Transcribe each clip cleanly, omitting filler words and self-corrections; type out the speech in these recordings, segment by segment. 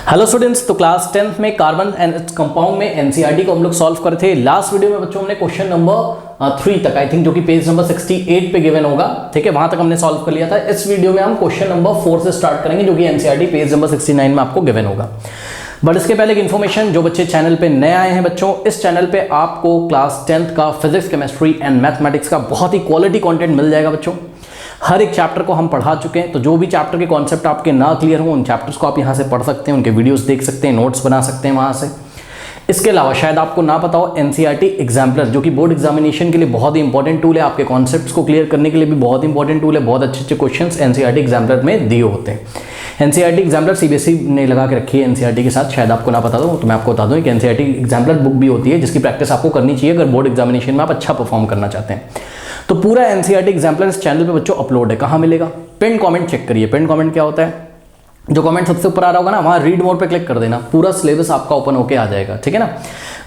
Hello students, तो class 10th में carbon and its compound में एनसीईआरटी को हम लोग सॉल्व करे थे। लास्ट वीडियो में बच्चों हमने क्वेश्चन नंबर 3 तक आई थिंक जो कि पेज नंबर 68 पे गिवन होगा, ठीक है, वहां तक हमने सॉल्व कर लिया था। इस वीडियो में हम क्वेश्चन नंबर 4 से स्टार्ट करेंगे जो कि एनसीईआरटी पेज नंबर 69 में आपको गिवन होगा। बट इसके पहले एक इन्फॉर्मेशन, जो बच्चे चैनल पे नए आए हैं बच्चों, इस चैनल पे आपको क्लास 10th का फिजिक्स, केमिस्ट्री एंड मैथमेटिक्स का बहुत ही क्वालिटी कंटेंट मिल जाएगा बच्चों। हर एक चैप्टर को हम पढ़ा चुके हैं, तो जो भी चैप्टर के कॉन्सेप्ट आपके ना क्लियर हो उन चैप्टर्स को आप यहाँ से पढ़ सकते हैं, उनके वीडियोस देख सकते हैं, नोट्स बना सकते हैं वहाँ से। इसके अलावा शायद आपको ना पता हो, एनसीईआरटी एग्जाम्पलर जो कि बोर्ड एग्जामिनेशन के लिए बहुत ही इंपॉर्टेंट टूल है, आपके कॉन्सेप्ट्स को क्लियर करने के लिए भी बहुत इंपॉर्टेंट टूल है। बहुत अच्छे अच्छे क्वेश्चंस एनसीईआरटी एग्जाम्पलर में दिए होते हैं। एनसीईआरटी एग्जाम्पलर सीबीएसई ने लगा के रखी है एनसीईआरटी के साथ, शायद आपको ना पता हो तो मैं आपको बता दूं कि एनसीईआरटी एग्जाम्पलर बुक भी होती है जिसकी प्रैक्टिस आपको करनी चाहिए अगर बोर्ड एग्जामिनेशन में आप अच्छा परफॉर्म करना चाहते हैं। तो पूरा एनसीईआरटी एग्जाम्पलर इस चैनल पे बच्चों अपलोड है। कहाँ मिलेगा? पिन कमेंट चेक करिए। पिन कमेंट क्या होता है? जो कमेंट सबसे ऊपर आ रहा होगा ना, वहाँ रीड मोर पे क्लिक कर देना, पूरा सिलेबस आपका ओपन होके आ जाएगा, ठीक है ना।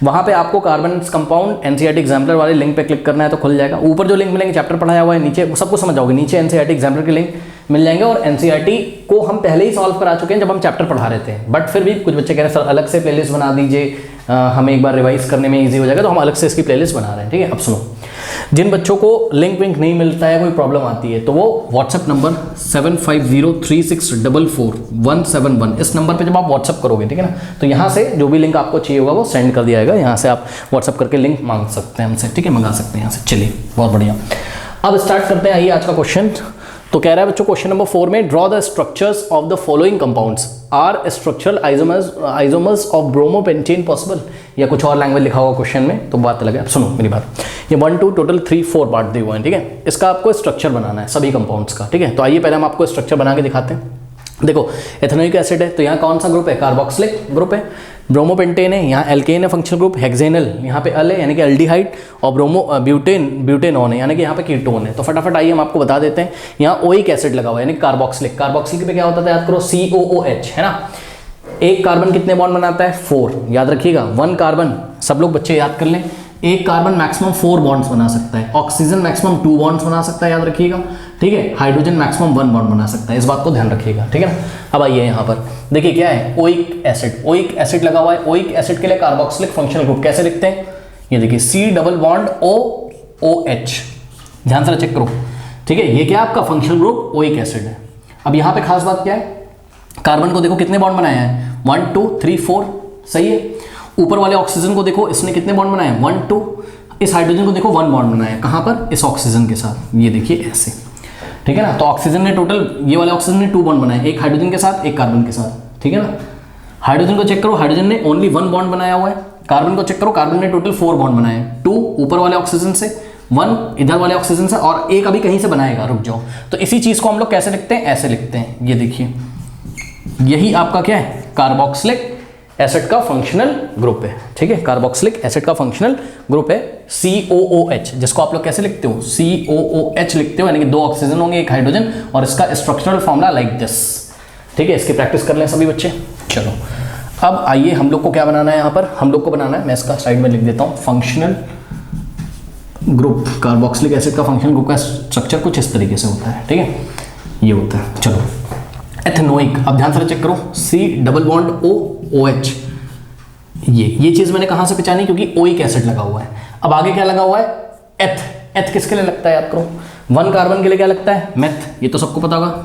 वहाँ पे आपको कार्बन कंपाउंड एनसीईआरटी एग्जाम्पलर वाले लिंक पे क्लिक करना है तो खुल जाएगा। ऊपर जो लिंक मिलेंगे चैप्टर पढ़ाया हुआ है, नीचे सबको समझ जाओगे, नीचे एनसीईआरटी एग्जाम्पलर के लिंक मिल जाएंगे। और एनसीईआरटी को हम पहले ही सॉल्व करा चुके हैं जब हम चैप्टर पढ़ा रहे थे, बट फिर भी कुछ बच्चे कह रहे हैं सर अलग से प्लेलिस्ट बना दीजिए, हमें एक बार रिवाइज करने में ईजी हो जाएगा, तो हम अलग से इसकी प्लेलिस्ट बना रहे हैं, ठीक है। अब सुनो, जिन बच्चों को लिंक विंक नहीं मिलता है, कोई प्रॉब्लम आती है, तो वो व्हाट्सएप नंबर 7503644171 इस नंबर पे जब आप व्हाट्सएप करोगे, ठीक है ना, तो यहाँ से जो भी लिंक आपको चाहिए होगा वो सेंड कर दिया जाएगा। यहाँ से आप व्हाट्सएप करके लिंक मांग सकते हैं हमसे, ठीक है, मंगा सकते हैं यहाँ से। चलिए, बहुत बढ़िया। अब स्टार्ट करते हैं, आइए आज का क्वेश्चन। तो कह रहा है बच्चों क्वेश्चन नंबर 4 में, draw the structures of the following compounds are structural isomers of bromopentane possible, या कुछ और लैंग्वेज लिखा हुआ क्वेश्चन में, तो बात अलग है। अब सुनो मेरी बात, ये 1 2 टोटल 3 4 पार्ट दिए हुए हैं, ठीक है। इसका आपको स्ट्रक्चर बनाना है सभी कंपाउंड्स का, ठीक है। तो आइए पहले हम आपको स्ट्रक्चर बना के दिखाते हैं। देखो, एथेनोइक एसिड है तो यहाँ कौन सा ग्रुप है? कार्बोक्सिलिक ग्रुप है। ब्रोमोपेंटेन है, यहाँ एल्केन है फंक्शनल ग्रुप। हेक्सेनल यहाँ पे अल है यानी कि एल्डिहाइड, और ब्यूटेनॉन है यानी कि यहाँ पे कीटोन है। तो फटाफट आइए हम आपको बता देते हैं। यहाँ ओइक एसिड लगा हुआ है यानी कार्बोक्सिलिक। कार्बोक्सिलिक पे क्या होता था? याद करो, COOH है ना। एक कार्बन कितने बॉन्ड बनाता है? 4, याद रखिएगा। 1 कार्बन, सब लोग बच्चे याद कर लें, एक कार्बन मैक्सिमम 4 बॉन्ड्स बना सकता है। ऑक्सीजन मैक्सिमम 2 बॉन्ड्स बना सकता है, याद रखिएगा, ठीक है। हाइड्रोजन मैक्सिमम 1 बॉन्ड बना सकता है, इस बात को ध्यान रखिएगा, ठीक है ना। अब आइए यहाँ पर देखिए क्या है, ओइक एसिड। ओइक एसिड लगा हुआ है। ओइक एसिड के लिए कार्बोक्सिलिक फंक्शनल ग्रुप कैसे लिखते हैं? ये देखिए, C डबल बॉन्ड OOH, ध्यान से चेक करो, ठीक है। ये क्या आपका फंक्शनल ग्रुप ओइक एसिड है। अब यहाँ पे खास बात क्या है, कार्बन को देखो कितने बॉन्ड बनाए हैं, 1 2 3 4, सही है। ऊपर वाले ऑक्सीजन को देखो, इसने कितने बॉन्ड बनाए हैं? 1 2। इस हाइड्रोजन को देखो 1 बॉन्ड बनाया है, कहाँ पर? इस ऑक्सीजन के साथ, ये देखिए ऐसे, ठीक है ना। तो ऑक्सीजन ने टोटल, ये वाले ऑक्सीजन ने 2 बॉन्ड बनाए, एक हाइड्रोजन के साथ एक कार्बन के साथ, ठीक है ना। हाइड्रोजन को चेक करो, हाइड्रोजन ने ओनली 1 बॉन्ड बनाया हुआ है। कार्बन को चेक करो, कार्बन ने टोटल 4 बॉन्ड बनाए, 2 ऊपर वाले ऑक्सीजन से, 1 इधर वाले ऑक्सीजन से, और एक अभी कहीं से बनाएगा, रुक जाओ। तो इसी चीज को हम लोग कैसे लिखते हैं? ऐसे लिखते हैं, ये देखिए, यही आपका क्या है? कार्बोक्सिलिक एसिड का फंक्शनल ग्रुप है, ठीक है। कार्बोक्सिलिक एसिड का फंक्शनल ग्रुप है COOH, जिसको आप लोग कैसे लिखते हो? COOH लिखते हो, यानी कि 2 ऑक्सीजन होंगे, एक हाइड्रोजन, और इसका स्ट्रक्चरल फॉर्मूला लाइक दिस, ठीक है। इसकी प्रैक्टिस कर लें सभी बच्चे। चलो, अब आइए हम लोग को क्या बनाना है यहाँ पर? हम लोग को बनाना है, मैं इसका साइड में लिख देता हूँ, फंक्शनल ग्रुप। कार्बोक्सिलिक एसिड का फंक्शनल ग्रुप का स्ट्रक्चर कुछ इस तरीके से होता है, ठीक है, ये होता है। चलो, एथेनोइक, अब ध्यान से चेक करो, C डबल बॉन्ड OOH, ये चीज मैंने कहां से पहचानी? क्योंकि ओइक एसिड लगा हुआ है। अब आगे क्या लगा हुआ है? एथ किसके लिए लगता है? याद करो, 1 कार्बन के लिए क्या लगता है? मेथ, ये तो सबको पता होगा।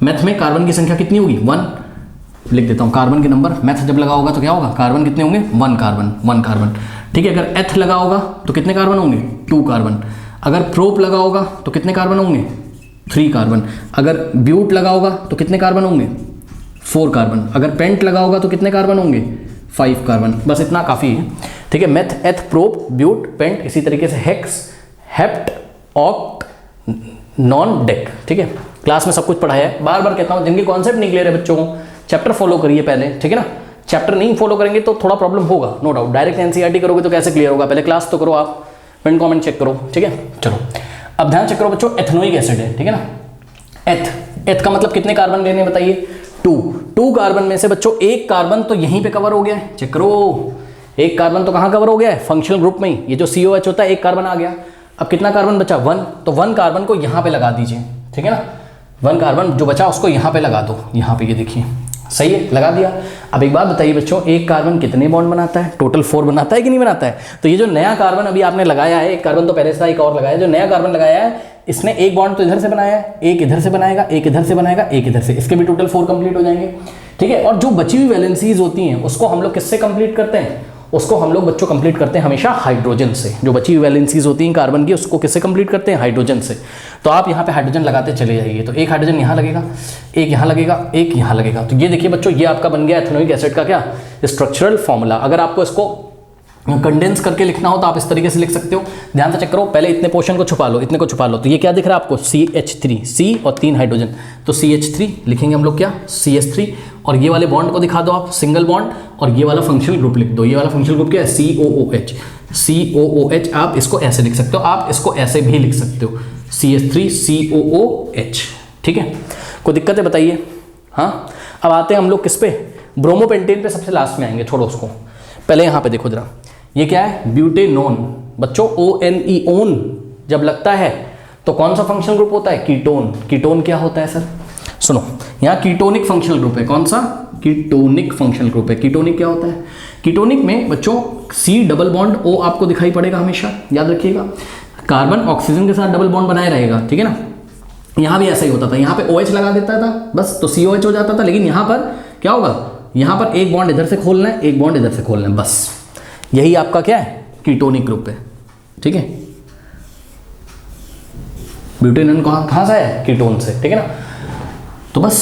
मेथ में कार्बन की संख्या कितनी होगी? 1 लिख देता हूं, कार्बन के नंबर। मेथ जब लगा होगा तो क्या होगा? कार्बन कितने होंगे? 1 कार्बन, ठीक है। अगर एथ लगा होगा तो कितने कार्बन होंगे? 2 कार्बन। अगर प्रोप लगा होगा तो कितने कार्बन होंगे? 3 कार्बन। अगर ब्यूट लगा होगा तो कितने कार्बन होंगे? 4 कार्बन। अगर पेंट लगा होगा तो कितने कार्बन होंगे? 5 कार्बन। बस इतना काफ़ी है, ठीक है। मेथ, एथ, प्रोप, ब्यूट, पेंट, इसी तरीके से hex, hept, oct, non, deck, ठीक है। क्लास में सब कुछ पढ़ाया है, बार बार कहता हूँ, जिनके कॉन्सेप्ट नहीं क्लियर है बच्चों को, चैप्टर फॉलो करिए पहले, ठीक है ना। चैप्टर नहीं फॉलो करेंगे तो थोड़ा प्रॉब्लम होगा, नो डाउट। डायरेक्ट एनसीईआरटी करोगे तो कैसे क्लियर होगा? पहले क्लास तो करो आप, पिन कमेंट चेक करो, ठीक है। चलो, अब ध्यान चेक करो बच्चों, एथेनोइक एसिड है, ठीक है ना। एथ का मतलब कितने कार्बन लेने बताइए? 2 कार्बन में से बच्चों एक कार्बन तो यहीं पे कवर हो गया है, चेक करो, एक कार्बन तो कहाँ कवर हो गया है? फंक्शनल ग्रुप में ही। ये जो COH होता है, एक कार्बन आ गया। अब कितना कार्बन बचा? 1, तो 1 कार्बन को यहाँ पे लगा दीजिए, ठीक है ना। 1 कार्बन जो बचा उसको यहाँ पे लगा दो, यहाँ पे, ये देखिए सही है, लगा दिया। अब एक बात बताइए बच्चों, एक कार्बन कितने बॉन्ड बनाता है? टोटल 4 बनाता है कि नहीं बनाता है? तो ये जो नया कार्बन अभी आपने लगाया है, एक कार्बन तो पहले से था, एक और लगाया, जो नया कार्बन लगाया है इसने एक बॉन्ड तो इधर से बनाया है, एक इधर से बनाएगा, एक इधर से बनाएगा, एक इधर से, इसके भी टोटल 4 कंप्लीट हो जाएंगे। ठीक है, और जो बची हुई वैलेंसीज होती हैं उसको हम लोग किससे कंप्लीट करते हैं? उसको हम लोग बच्चों कंप्लीट करते हैं हमेशा हाइड्रोजन से। जो बची हुई वैलेंसीज होती हैं कार्बन की उसको किससे कंप्लीट करते हैं? हाइड्रोजन से। तो आप यहाँ पे हाइड्रोजन लगाते चले जाइए, तो एक हाइड्रोजन यहाँ लगेगा, एक यहाँ लगेगा, एक यहाँ लगेगा। तो ये देखिए बच्चों, ये आपका बन गया एथेनोइक एसिड का क्या स्ट्रक्चरल फॉर्मूला। अगर आपको इसको कंडेंस करके लिखना हो तो आप इस तरीके से लिख सकते हो। ध्यान से चेक करो, पहले इतने पोर्शन को छुपा लो, इतने को छुपा लो। तो ये क्या दिख रहा है आपको? CH3, C और 3 हाइड्रोजन, तो CH3 लिखेंगे हम लोग क्या? CH3। और ये वाले बॉन्ड को दिखा दो आप, सिंगल बॉन्ड, और ये वाला फंक्शनल ग्रुप लिख दो। ये वाला फंक्शनल ग्रुप क्या है? COOH। COOH आप इसको ऐसे लिख सकते हो, आप इसको ऐसे भी लिख सकते हो, CH3 COOH। ठीक है, कोई दिक्कत है बताइए? हाँ, अब आते हैं हम लोग किस पे? ब्रोमोपेंटेन पे सबसे लास्ट में आएंगे, छोड़ो उसको। पहले यहाँ पे देखो जरा, ये क्या है? ब्यूटेनोन। बच्चों ONE ओन जब लगता है तो कौन सा फंक्शनल ग्रुप होता है? कीटोन। कीटोन क्या होता है सर? सुनो, यहाँ कीटोनिक फंक्शनल ग्रुप है। कौन सा? कीटोनिक फंक्शनल ग्रुप है। कीटोनिक क्या होता है? कीटोनिक में बच्चों C डबल बॉन्ड O आपको दिखाई पड़ेगा हमेशा, याद रखिएगा। कार्बन ऑक्सीजन के साथ डबल बॉन्ड बनाए रहेगा, ठीक है ना। यहाँ भी ऐसा ही होता था, यहाँ पे OH लगा देता था बस, तो COH हो जाता था। लेकिन यहाँ पर क्या होगा? यहाँ पर एक बॉन्ड इधर से खोलना है, एक बॉन्ड इधर से खोलना है, बस। यही आपका क्या है? कीटोनिक ग्रुप है। ठीक है, ब्यूटेनोन कहाँ से है? कीटोन से, ठीक है ना। तो बस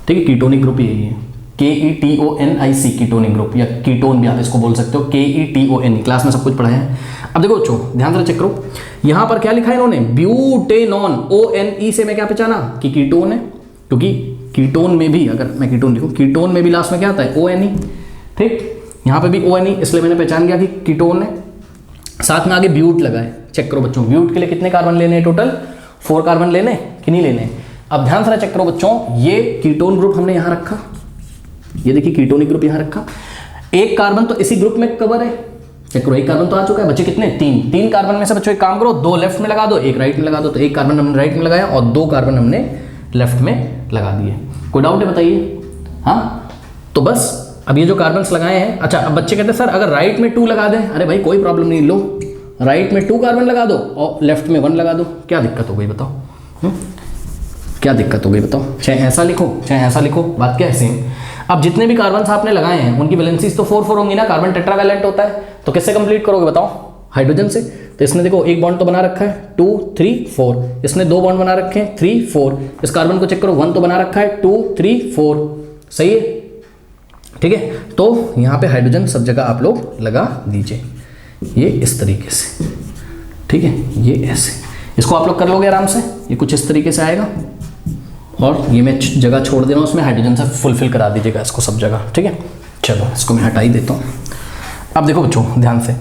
ठीक है, कीटोनिक ग्रुप यही है, KETONIC, कीटोनिक ग्रुप, या कीटोन भी आप इसको बोल सकते हो, KETON। क्लास में सब कुछ पढ़ाया है। अब देखो बच्चों, ध्यान से चेक करो, यहाँ पर क्या लिखा है इन्होंने? ब्यूटेनॉन। ONE से मैं क्या पहचाना कि कीटोन है, क्योंकि कीटोन में भी, अगर मैं कीटोन लिखूं, कीटोन में भी लास्ट में क्या आता है? ONE। ठीक, यहाँ पे भी ONE, इसलिए मैंने पहचान गया कि कीटोन है। साथ में आगे ब्यूट लगा है। चेक करो बच्चों, ब्यूट के लिए कितने कार्बन लेने हैं? टोटल 4 कार्बन लेने कि नहीं लेने? अब ध्यान से चेक करो बच्चों, ये कीटोन ग्रुप हमने यहाँ रखा, ये देखिए कीटोनिक ग्रुप यहाँ रखा। एक कार्बन तो इसी ग्रुप में कवर है। चेक करो, एक कार्बन तो आ चुका है। बच्चे कितने? 3 कार्बन में से बच्चों एक काम करो, 2 लेफ्ट में लगा दो, एक राइट में लगा दो। तो एक कार्बन हमने राइट में लगाया और 2 कार्बन हमने लेफ्ट में लगा दिए। कोई डाउट है बताइए? हाँ, तो बस अब ये जो कार्बन्स लगाए हैं, अच्छा अब बच्चे कहते हैं सर अगर राइट में 2 लगा दें, अरे भाई कोई प्रॉब्लम नहीं, लो राइट में 2 कार्बन लगा दो और लेफ्ट में 1 लगा दो, क्या दिक्कत हो गई बताओ? क्या दिक्कत हो गई बताओ? चाहे ऐसा लिखो चाहे ऐसा लिखो, बात क्या है सेम। अब जितने भी कार्बन्स आपने लगाए हैं उनकी वैलेंसीज तो 4 4 होंगी ना, कार्बन टेट्रावैलेंट होता है, तो किससे कंप्लीट करोगे बताओ? हाइड्रोजन से। तो इसने देखो एक बॉन्ड तो बना रखा है 2 3 4, इसने 2 बॉन्ड बना रखे हैं 3 4, इस कार्बन को चेक करो 1 तो बना रखा है 2 3 4, सही है। ठीक है, तो यहाँ पे हाइड्रोजन सब जगह आप लोग लगा दीजिए, ये इस तरीके से, ठीक है, ये ऐसे, इसको आप लोग कर लोगे आराम से, ये कुछ इस तरीके से आएगा। और ये मैं जगह छोड़ दे रहा हूँ, उसमें हाइड्रोजन से फुलफिल करा दीजिएगा इसको सब जगह, ठीक है। चलो इसको मैं हटा ही देता हूँ। अब देखो बच्चों ध्यान से,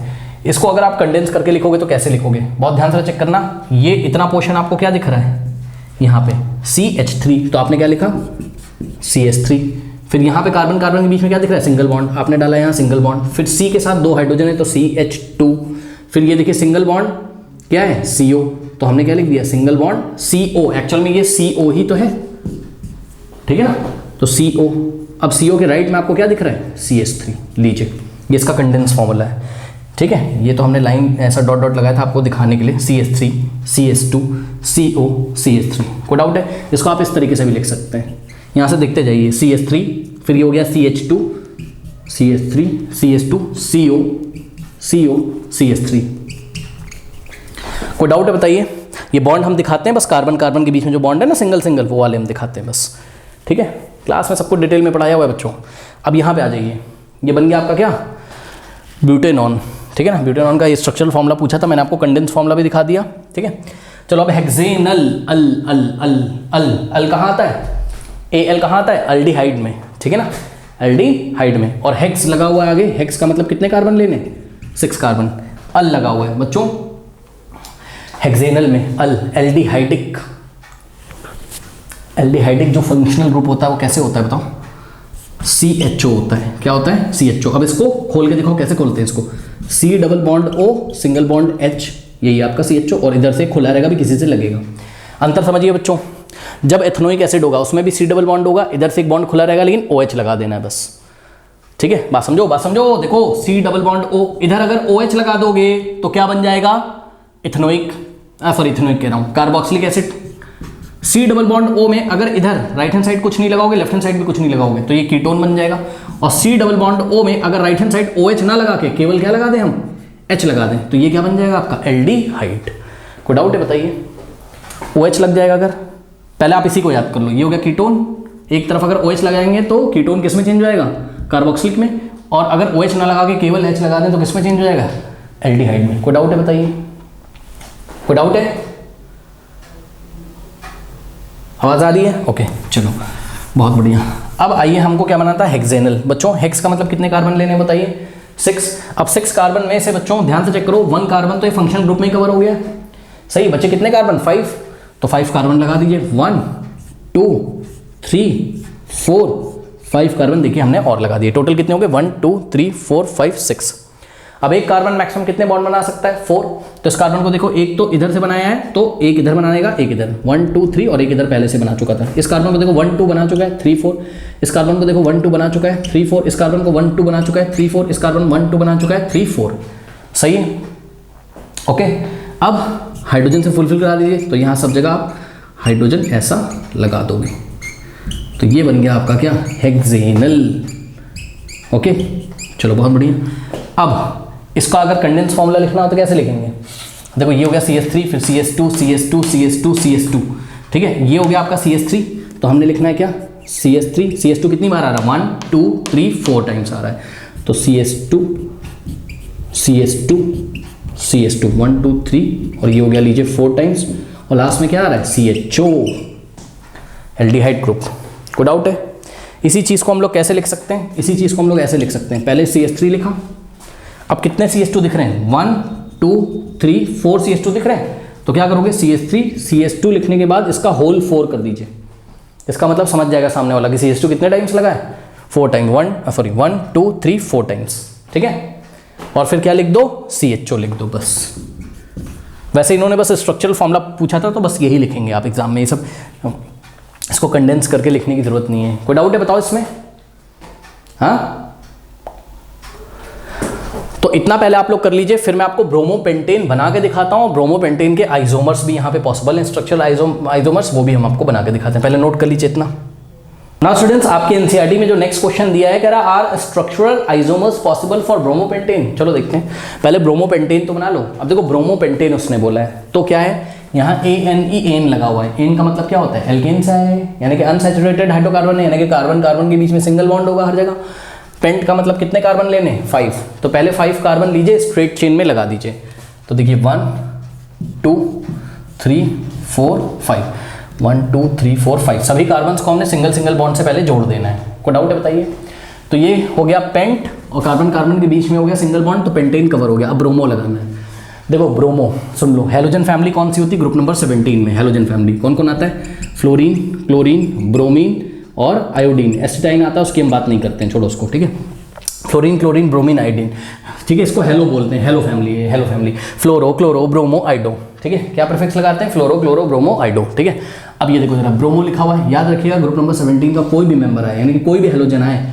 इसको अगर आप कंडेंस करके लिखोगे तो कैसे लिखोगे, बहुत ध्यान से चेक करना। ये इतना पोर्शन आपको क्या दिख रहा है यहाँ पे CH3, तो आपने क्या लिखा CH3। फिर यहाँ पे कार्बन कार्बन के बीच में क्या दिख रहा है? सिंगल बॉन्ड, आपने डाला यहाँ सिंगल बॉन्ड। फिर C के साथ 2 हाइड्रोजन है तो CH2। फिर ये देखिए सिंगल बॉन्ड क्या है? CO, तो हमने क्या लिख दिया? Single bond CO। एक्चुअल में ये CO ही तो है, ठीक है ना, तो CO। अब CO के राइट में आपको क्या दिख रहा है? CH3 लीजिए, ये इसका कंडेंस फॉर्मूला है, ठीक है। ये तो हमने लाइन ऐसा डॉट डॉट लगाया था आपको दिखाने के लिए, CH3 CH2 CO CH3। कोई डाउट है? इसको आप इस तरीके से भी लिख सकते हैं, यहाँ से देखते जाइए, CH3, फिर ये हो गया CH2 CH3 CH2 CO CO CH3। कोई डाउट है बताइए? ये बॉन्ड हम दिखाते हैं बस, कार्बन कार्बन के बीच में जो बॉन्ड है ना सिंगल सिंगल, वो वाले हम दिखाते हैं बस, ठीक है। क्लास में सबको डिटेल में पढ़ाया हुआ है बच्चों। अब यहाँ पे आ जाइए, ये बन गया आपका क्या? ब्यूटेनॉन, ठीक है ना। ब्यूटेनॉन का ये स्ट्रक्चरल फॉर्मूला पूछा था मैंने आपको, कंडेंस फॉर्मूला भी दिखा दिया, ठीक है। चलो अब हेक्सेनल, अल अल अल अल अल कहाँ आता है? Al कहाँ आता है? एल्डिहाइड में, ठीक है ना, एल्डिहाइड में। और हेक्स लगा हुआ है आगे, हेक्स का मतलब कितने कार्बन लेने? 6 कार्बन। अल लगा हुआ है बच्चों हेक्सेनल में, अल एल्डिहाइडिक। एल्डिहाइडिक जो फंक्शनल ग्रुप होता है वो कैसे होता है बताओ? CHO होता है। क्या होता है? CHO। अब इसको खोल के देखो कैसे खोलते हैं इसको, C double bond O single bond H, यही आपका CHO, और इधर से खुला रहेगा भी, किसी से लगेगा। अंतर समझिए बच्चों, जब एथेनोइक एसिड होगा उसमें भी सी डबल बॉन्ड होगा, इधर से एक बॉन्ड खुला रहेगा लेकिन OH लगा देना है बस, ठीक है। बात समझो। देखो सी डबल बॉन्ड O, इधर अगर OH लगा दोगे तो क्या बन जाएगा, इथेनोइक कह रहा हूं, carboxylic acid. C double bond O में अगर इधर राइट हैंड साइड कुछ नहीं लगाओगे, लेफ्ट हैंड साइड भी कुछ नहीं लगाओगे तो ये कीटोन बन जाएगा। और सी डबल बॉन्ड O में अगर राइट हैंड साइड OH ना लगा के केवल क्या लगा दें हम, H लगा दें, तो ये क्या बन जाएगा आपका एल्डिहाइड। कोई डाउट है बताइए? OH लग जाएगा अगर, पहले आप इसी को याद कर लो, ये हो गया कीटोन, एक तरफ अगर OH लगाएंगे तो कीटोन किस में चेंज हो जाएगा, कार्बोक्सिलिक में, और अगर OH ना लगा के केवल H लगा दें तो किस में चेंज हो जाएगा, एल्डिहाइड में। कोई डाउट है बताइए? कोई डाउट है? आवाज आ रही है? ओके चलो बहुत बढ़िया। अब आइए हमको क्या बनाता है, हेक्सेनल। बच्चों हेक्स का मतलब कितने कार्बन लेने हैं बताइए, 6। अब 6 कार्बन में से बच्चों ध्यान से चेक करो, 1 कार्बन तो ये फंक्शनल ग्रुप में ही कवर हो गया, सही। बच्चे कितने कार्बन, 5, तो 5 कार्बन लगा दीजिए, 1 2 3 4 5 कार्बन देखिए हमने और लगा दिए। टोटल कितने हो गए, 1 2 3 4 5 6। अब एक कार्बन मैक्सिमम कितने बॉन्ड बना सकता है, 4। तो इस कार्बन को देखो, एक तो इधर से बनाया है तो एक इधर बनाएगा, एक इधर, 1 2 3, और एक इधर पहले से बना चुका था। इस कार्बन को देखो 1 2 बना चुका है, 3 4। इस कार्बन को देखो 1 2 बना चुका है, 3 4। इस कार्बन को 1 2 बना चुका है, 3 4। इस कार्बन 1 2 बना चुका है, 3 4। सही है, ओके। अब हाइड्रोजन से फुलफिल करा दीजिए, तो यहाँ सब जगह आप हाइड्रोजन ऐसा लगा दोगे, तो ये बन गया आपका क्या, हेक्सेनल। ओके चलो बहुत बढ़िया। अब इसका अगर कंडेंस फॉर्मूला लिखना हो तो कैसे लिखेंगे, देखो ये हो गया CH3, फिर CH2 CH2 CH2 CH2, ठीक है। ये हो गया आपका CH3, तो हमने लिखना है क्या, CH3 CH2 कितनी बार आ रहा है, 1 2 3 4 टाइम्स आ रहा है, तो CH2 CH2 CH2 1 2 3, और ये हो गया लीजिए 4 टाइम्स, और लास्ट में क्या आ रहा है, CHO, एल्डिहाइड ग्रुप। कोई डाउट है? इसी चीज़ को हम लोग कैसे लिख सकते हैं, इसी चीज़ को हम लोग ऐसे लिख सकते हैं, पहले CH3 लिखा, अब कितने CH2 दिख रहे हैं, 1 2 3 4 CH2 दिख रहे हैं, तो क्या करोगे, CH3 CH2 लिखने के बाद इसका होल 4 कर दीजिए। इसका मतलब समझ जाएगा सामने वाला कि CH2 कितने टाइम्स लगा है, 4 टाइम्स, 1 2 3 4 टाइम्स, ठीक है। और फिर क्या लिख दो, CHO लिख दो बस। वैसे इन्होंने बस स्ट्रक्चरल फॉर्मूला पूछा था तो बस यही लिखेंगे आप एग्जाम में, ये सब इसको कंडेंस करके लिखने की जरूरत नहीं है। कोई डाउट है बताओ इसमें? हाँ, तो इतना पहले आप लोग कर लीजिए, फिर मैं आपको ब्रोमोपेंटेन बना के दिखाता हूँ। ब्रोमोपेंटेन के आइसोमर्स भी यहाँ पे पॉसिबल हैं, स्ट्रक्चरल आइसोमर्स, वो भी हम आपको बना के दिखाते हैं। पहले नोट कर लीजिए इतना। नाउ स्टूडेंट्स, आपके एनसीईआरटी में जो नेक्स्ट क्वेश्चन दिया है, कह रहा are structural isomers possible for bromopentane. चलो देखते हैं, पहले ब्रोमोपेंटेन तो बना लो। अब देखो ब्रोमोपेंटेन उसने बोला है, तो क्या है, यहाँ ANE लगा हुआ है। एन का मतलब क्या होता है, एल्केन सा है, यानी कि अनसैचुरेटेड हाइड्रोकार्बन है, यानी कि कार्बन कार्बन के बीच में सिंगल बॉन्ड होगा हर जगह। पेंट का मतलब कितने कार्बन लेने, 5, तो पहले 5 कार्बन लीजिए, स्ट्रेट चेन में लगा दीजिए। तो देखिए 1 2 3 4 5, 1 2 3 4 5, सभी कार्बन को हमने सिंगल सिंगल बॉन्ड से पहले जोड़ देना है। कोई डाउट है बताइए? तो ये हो गया पेंट, और कार्बन कार्बन के बीच में हो गया सिंगल बॉन्ड, तो पेंटेन कवर हो गया। अब ब्रोमो लगाना है। देखो ब्रोमो सुन लो, हेलोजन फैमिली कौन सी होती है, ग्रुप नंबर 17 में हेलोजन फैमिली कौन कौन आता है, फ्लोरीन, क्लोरीन, ब्रोमीन और आयोडीन। एसिटाइन आता है, उसकी हम बात नहीं करते हैं, छोड़ो उसको, ठीक है। फ्लोरीन, क्लोरीन, ब्रोमीन, आयोडीन, ठीक है। इसको हेलो बोलते हैं, हेलो फैमिली है, हेलो फैमिली। फ्लोरो, क्लोरो, ब्रोमो, आइडो, ठीक है। क्या प्रीफिक्स लगाते हैं, फ्लोरो, क्लोरो, ब्रोमो, आइडो, ठीक है। अब ये देखो जरा, ब्रोमो लिखा हुआ है, याद रखिएगा ग्रुप नंबर 17 का कोई भी मेंबर आए, यानी कि कोई भी हेलोजन आए,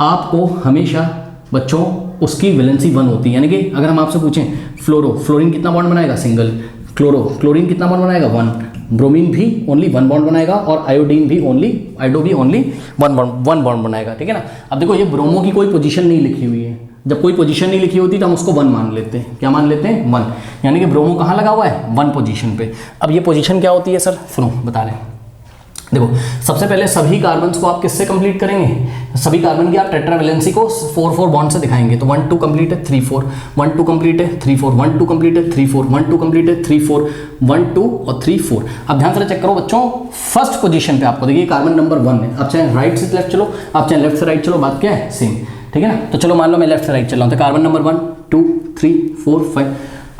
आपको हमेशा बच्चों उसकी वैलेंसी 1 होती है। यानी कि अगर हम आपसे पूछें फ्लोरीन कितना बॉन्ड बनाएगा, सिंगल। क्लोरीन कितना बॉन्ड बनाएगा, 1। ब्रोमीन भी ओनली 1 बॉन्ड बनाएगा, और आयोडीन भी आइडो भी ओनली 1 बॉन्ड बनाएगा, ठीक है ना। अब देखो ये ब्रोमो की कोई पोजीशन नहीं लिखी हुई है, जब कोई पोजीशन नहीं लिखी होती तो हम उसको 1 मान लेते हैं। क्या मान लेते हैं, 1, यानी कि ब्रोमो कहाँ लगा हुआ है, 1 पोजीशन पे। अब ये पोजीशन क्या होती है सर, सुनो बता रहे हैं। देखो सबसे पहले सभी कार्बन्स को आप किससे कंप्लीट करेंगे, सभी कार्बन की आप टेट्रावैलेंसी को 4 बॉन्ड से दिखाएंगे। तो 1 2 कंप्लीट है, 3 4, 1 2 कंप्लीट है, 3 4, 1 2 कंप्लीट है, 3 4, 1 2 कंप्लीट है, 3 4, 1 2 और 3 4। अब ध्यान से चेक करो बच्चों, फर्स्ट पोजीशन पे आपको देखिए कार्बन नंबर 1 है। आप चाहे राइट से लेफ्ट चलो, आप चाहे लेफ्ट से राइट चलो, बात क्या है, सेम, ठीक है ना। तो चलो मान लो मैं लेफ्ट से राइट चल रहा हूँ, तो कार्बन नंबर 1 2 3 4 5।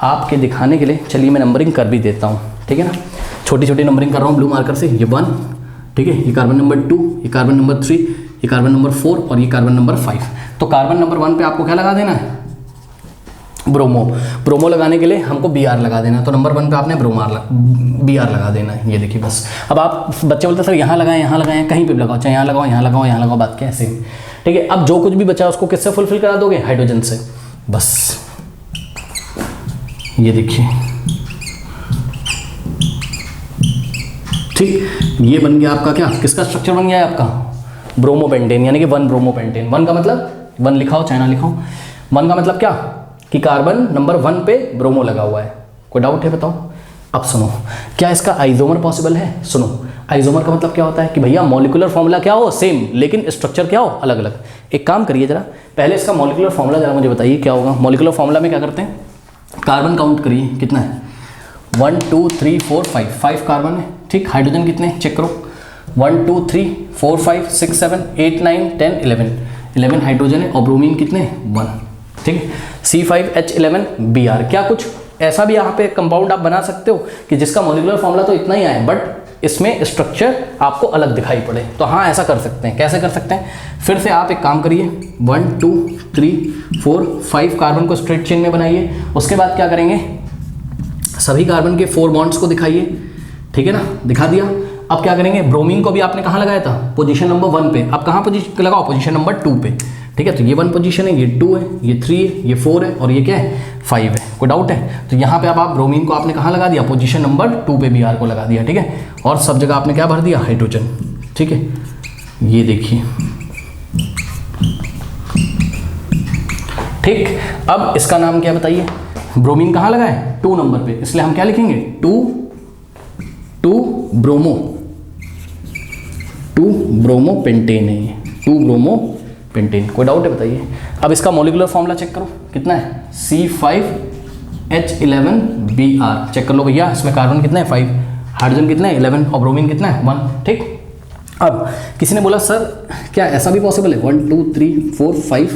आपके दिखाने के लिए चलिए मैं नंबरिंग कर भी देता हूँ, ठीक है ना। छोटी छोटी नंबरिंग कर रहा हूँ ब्लू मार्कर से। ये 1, ठीक है, ये कार्बन नंबर 2, ये कार्बन नंबर 3, ये कार्बन नंबर 4 और ये कार्बन नंबर 5। तो कार्बन नंबर 1 पे आपको क्या लगा देना है, ब्रोमो लगाने के लिए हमको Br लगा देना है, तो नंबर 1 पे आपने Br लगा देना है, ये देखिए बस। अब आप बच्चे बोलते हैं सर यहाँ लगाएं, कहीं पे भी लगाओ, चाहे यहाँ लगाओ, बात क्या है सेम, ठीक है। अब जो कुछ भी बचा उसको किससे फुलफिल करा दोगे, हाइड्रोजन से, बस ये देखिए, ठीक। ये बन गया आपका क्या, किसका स्ट्रक्चर बन गया है आपका, ब्रोमोपेंटेन, यानी कि 1 ब्रोमोपेंटेन। 1 का मतलब 1 लिखाओ चाहे ना लिखाओ, 1 का मतलब क्या कि कार्बन नंबर 1 पे ब्रोमो लगा हुआ है। कोई डाउट है बताओ। अब सुनो, क्या इसका आइसोमर पॉसिबल है? सुनो, आइसोमर का मतलब क्या होता है कि भैया मॉलिक्यूलर फॉर्मूला क्या हो सेम, लेकिन स्ट्रक्चर क्या हो अलग अलग। एक काम करिए जरा, पहले इसका मॉलिक्यूलर फॉर्मूला जरा मुझे बताइए क्या होगा। मॉलिक्यूलर फॉर्मूला में क्या करते हैं, कार्बन काउंट करिए कितना है, 1 2 3 4 5 कार्बन है, ठीक। हाइड्रोजन कितने चेक करो, 1 2 3 4 5 6 7 8 9 10 11 हाइड्रोजन है, और ब्रोमीन कितने 1, ठीक है। C5H11Br। क्या कुछ ऐसा भी यहाँ पे कंपाउंड आप बना सकते हो कि जिसका मॉलिक्यूलर फॉर्मूला तो इतना ही आए बट इसमें स्ट्रक्चर आपको अलग दिखाई पड़े, तो हाँ ऐसा कर सकते हैं। कैसे कर सकते हैं, फिर से आप एक काम करिए, 1 2 3 4 5 कार्बन को स्ट्रेट चेन में बनाइए। उसके बाद क्या करेंगे, सभी कार्बन के 4 बॉन्ड्स को दिखाइए, ठीक है ना, दिखा दिया। अब क्या करेंगे, ब्रोमीन को भी आपने कहाँ लगाया था, पोजीशन नंबर 1 पे, अब कहाँ पोजीशन लगाओ, पोजीशन नंबर 2 पे, ठीक है। तो ये 1 पोजीशन है, ये 2 है, ये 3 है, ये 4 है, और ये क्या है 5 है। कोई डाउट है? तो यहाँ पे अब आप ब्रोमीन को आपने कहाँ लगा दिया, पोजीशन नंबर 2 पे Br को लगा दिया, ठीक है। और सब जगह आपने क्या भर दिया, हाइड्रोजन, ठीक है। ये देखिए, ठीक। अब इसका नाम क्या बताइए, ब्रोमीन कहाँ लगा है 2 नंबर पे, इसलिए हम क्या लिखेंगे 2 ब्रोमोपेंटेन है ये, 2 ब्रोमोपेंटेन। कोई डाउट है बताइए। अब इसका मॉलिक्यूलर फॉर्मूला चेक करो कितना है, C5H11Br। चेक कर लो भैया, इसमें कार्बन कितना है 5, हाइड्रोजन कितना है 11, और ब्रोमीन कितना है 1, ठीक। अब किसी ने बोला सर क्या ऐसा भी पॉसिबल है, 1 2 3 4 5,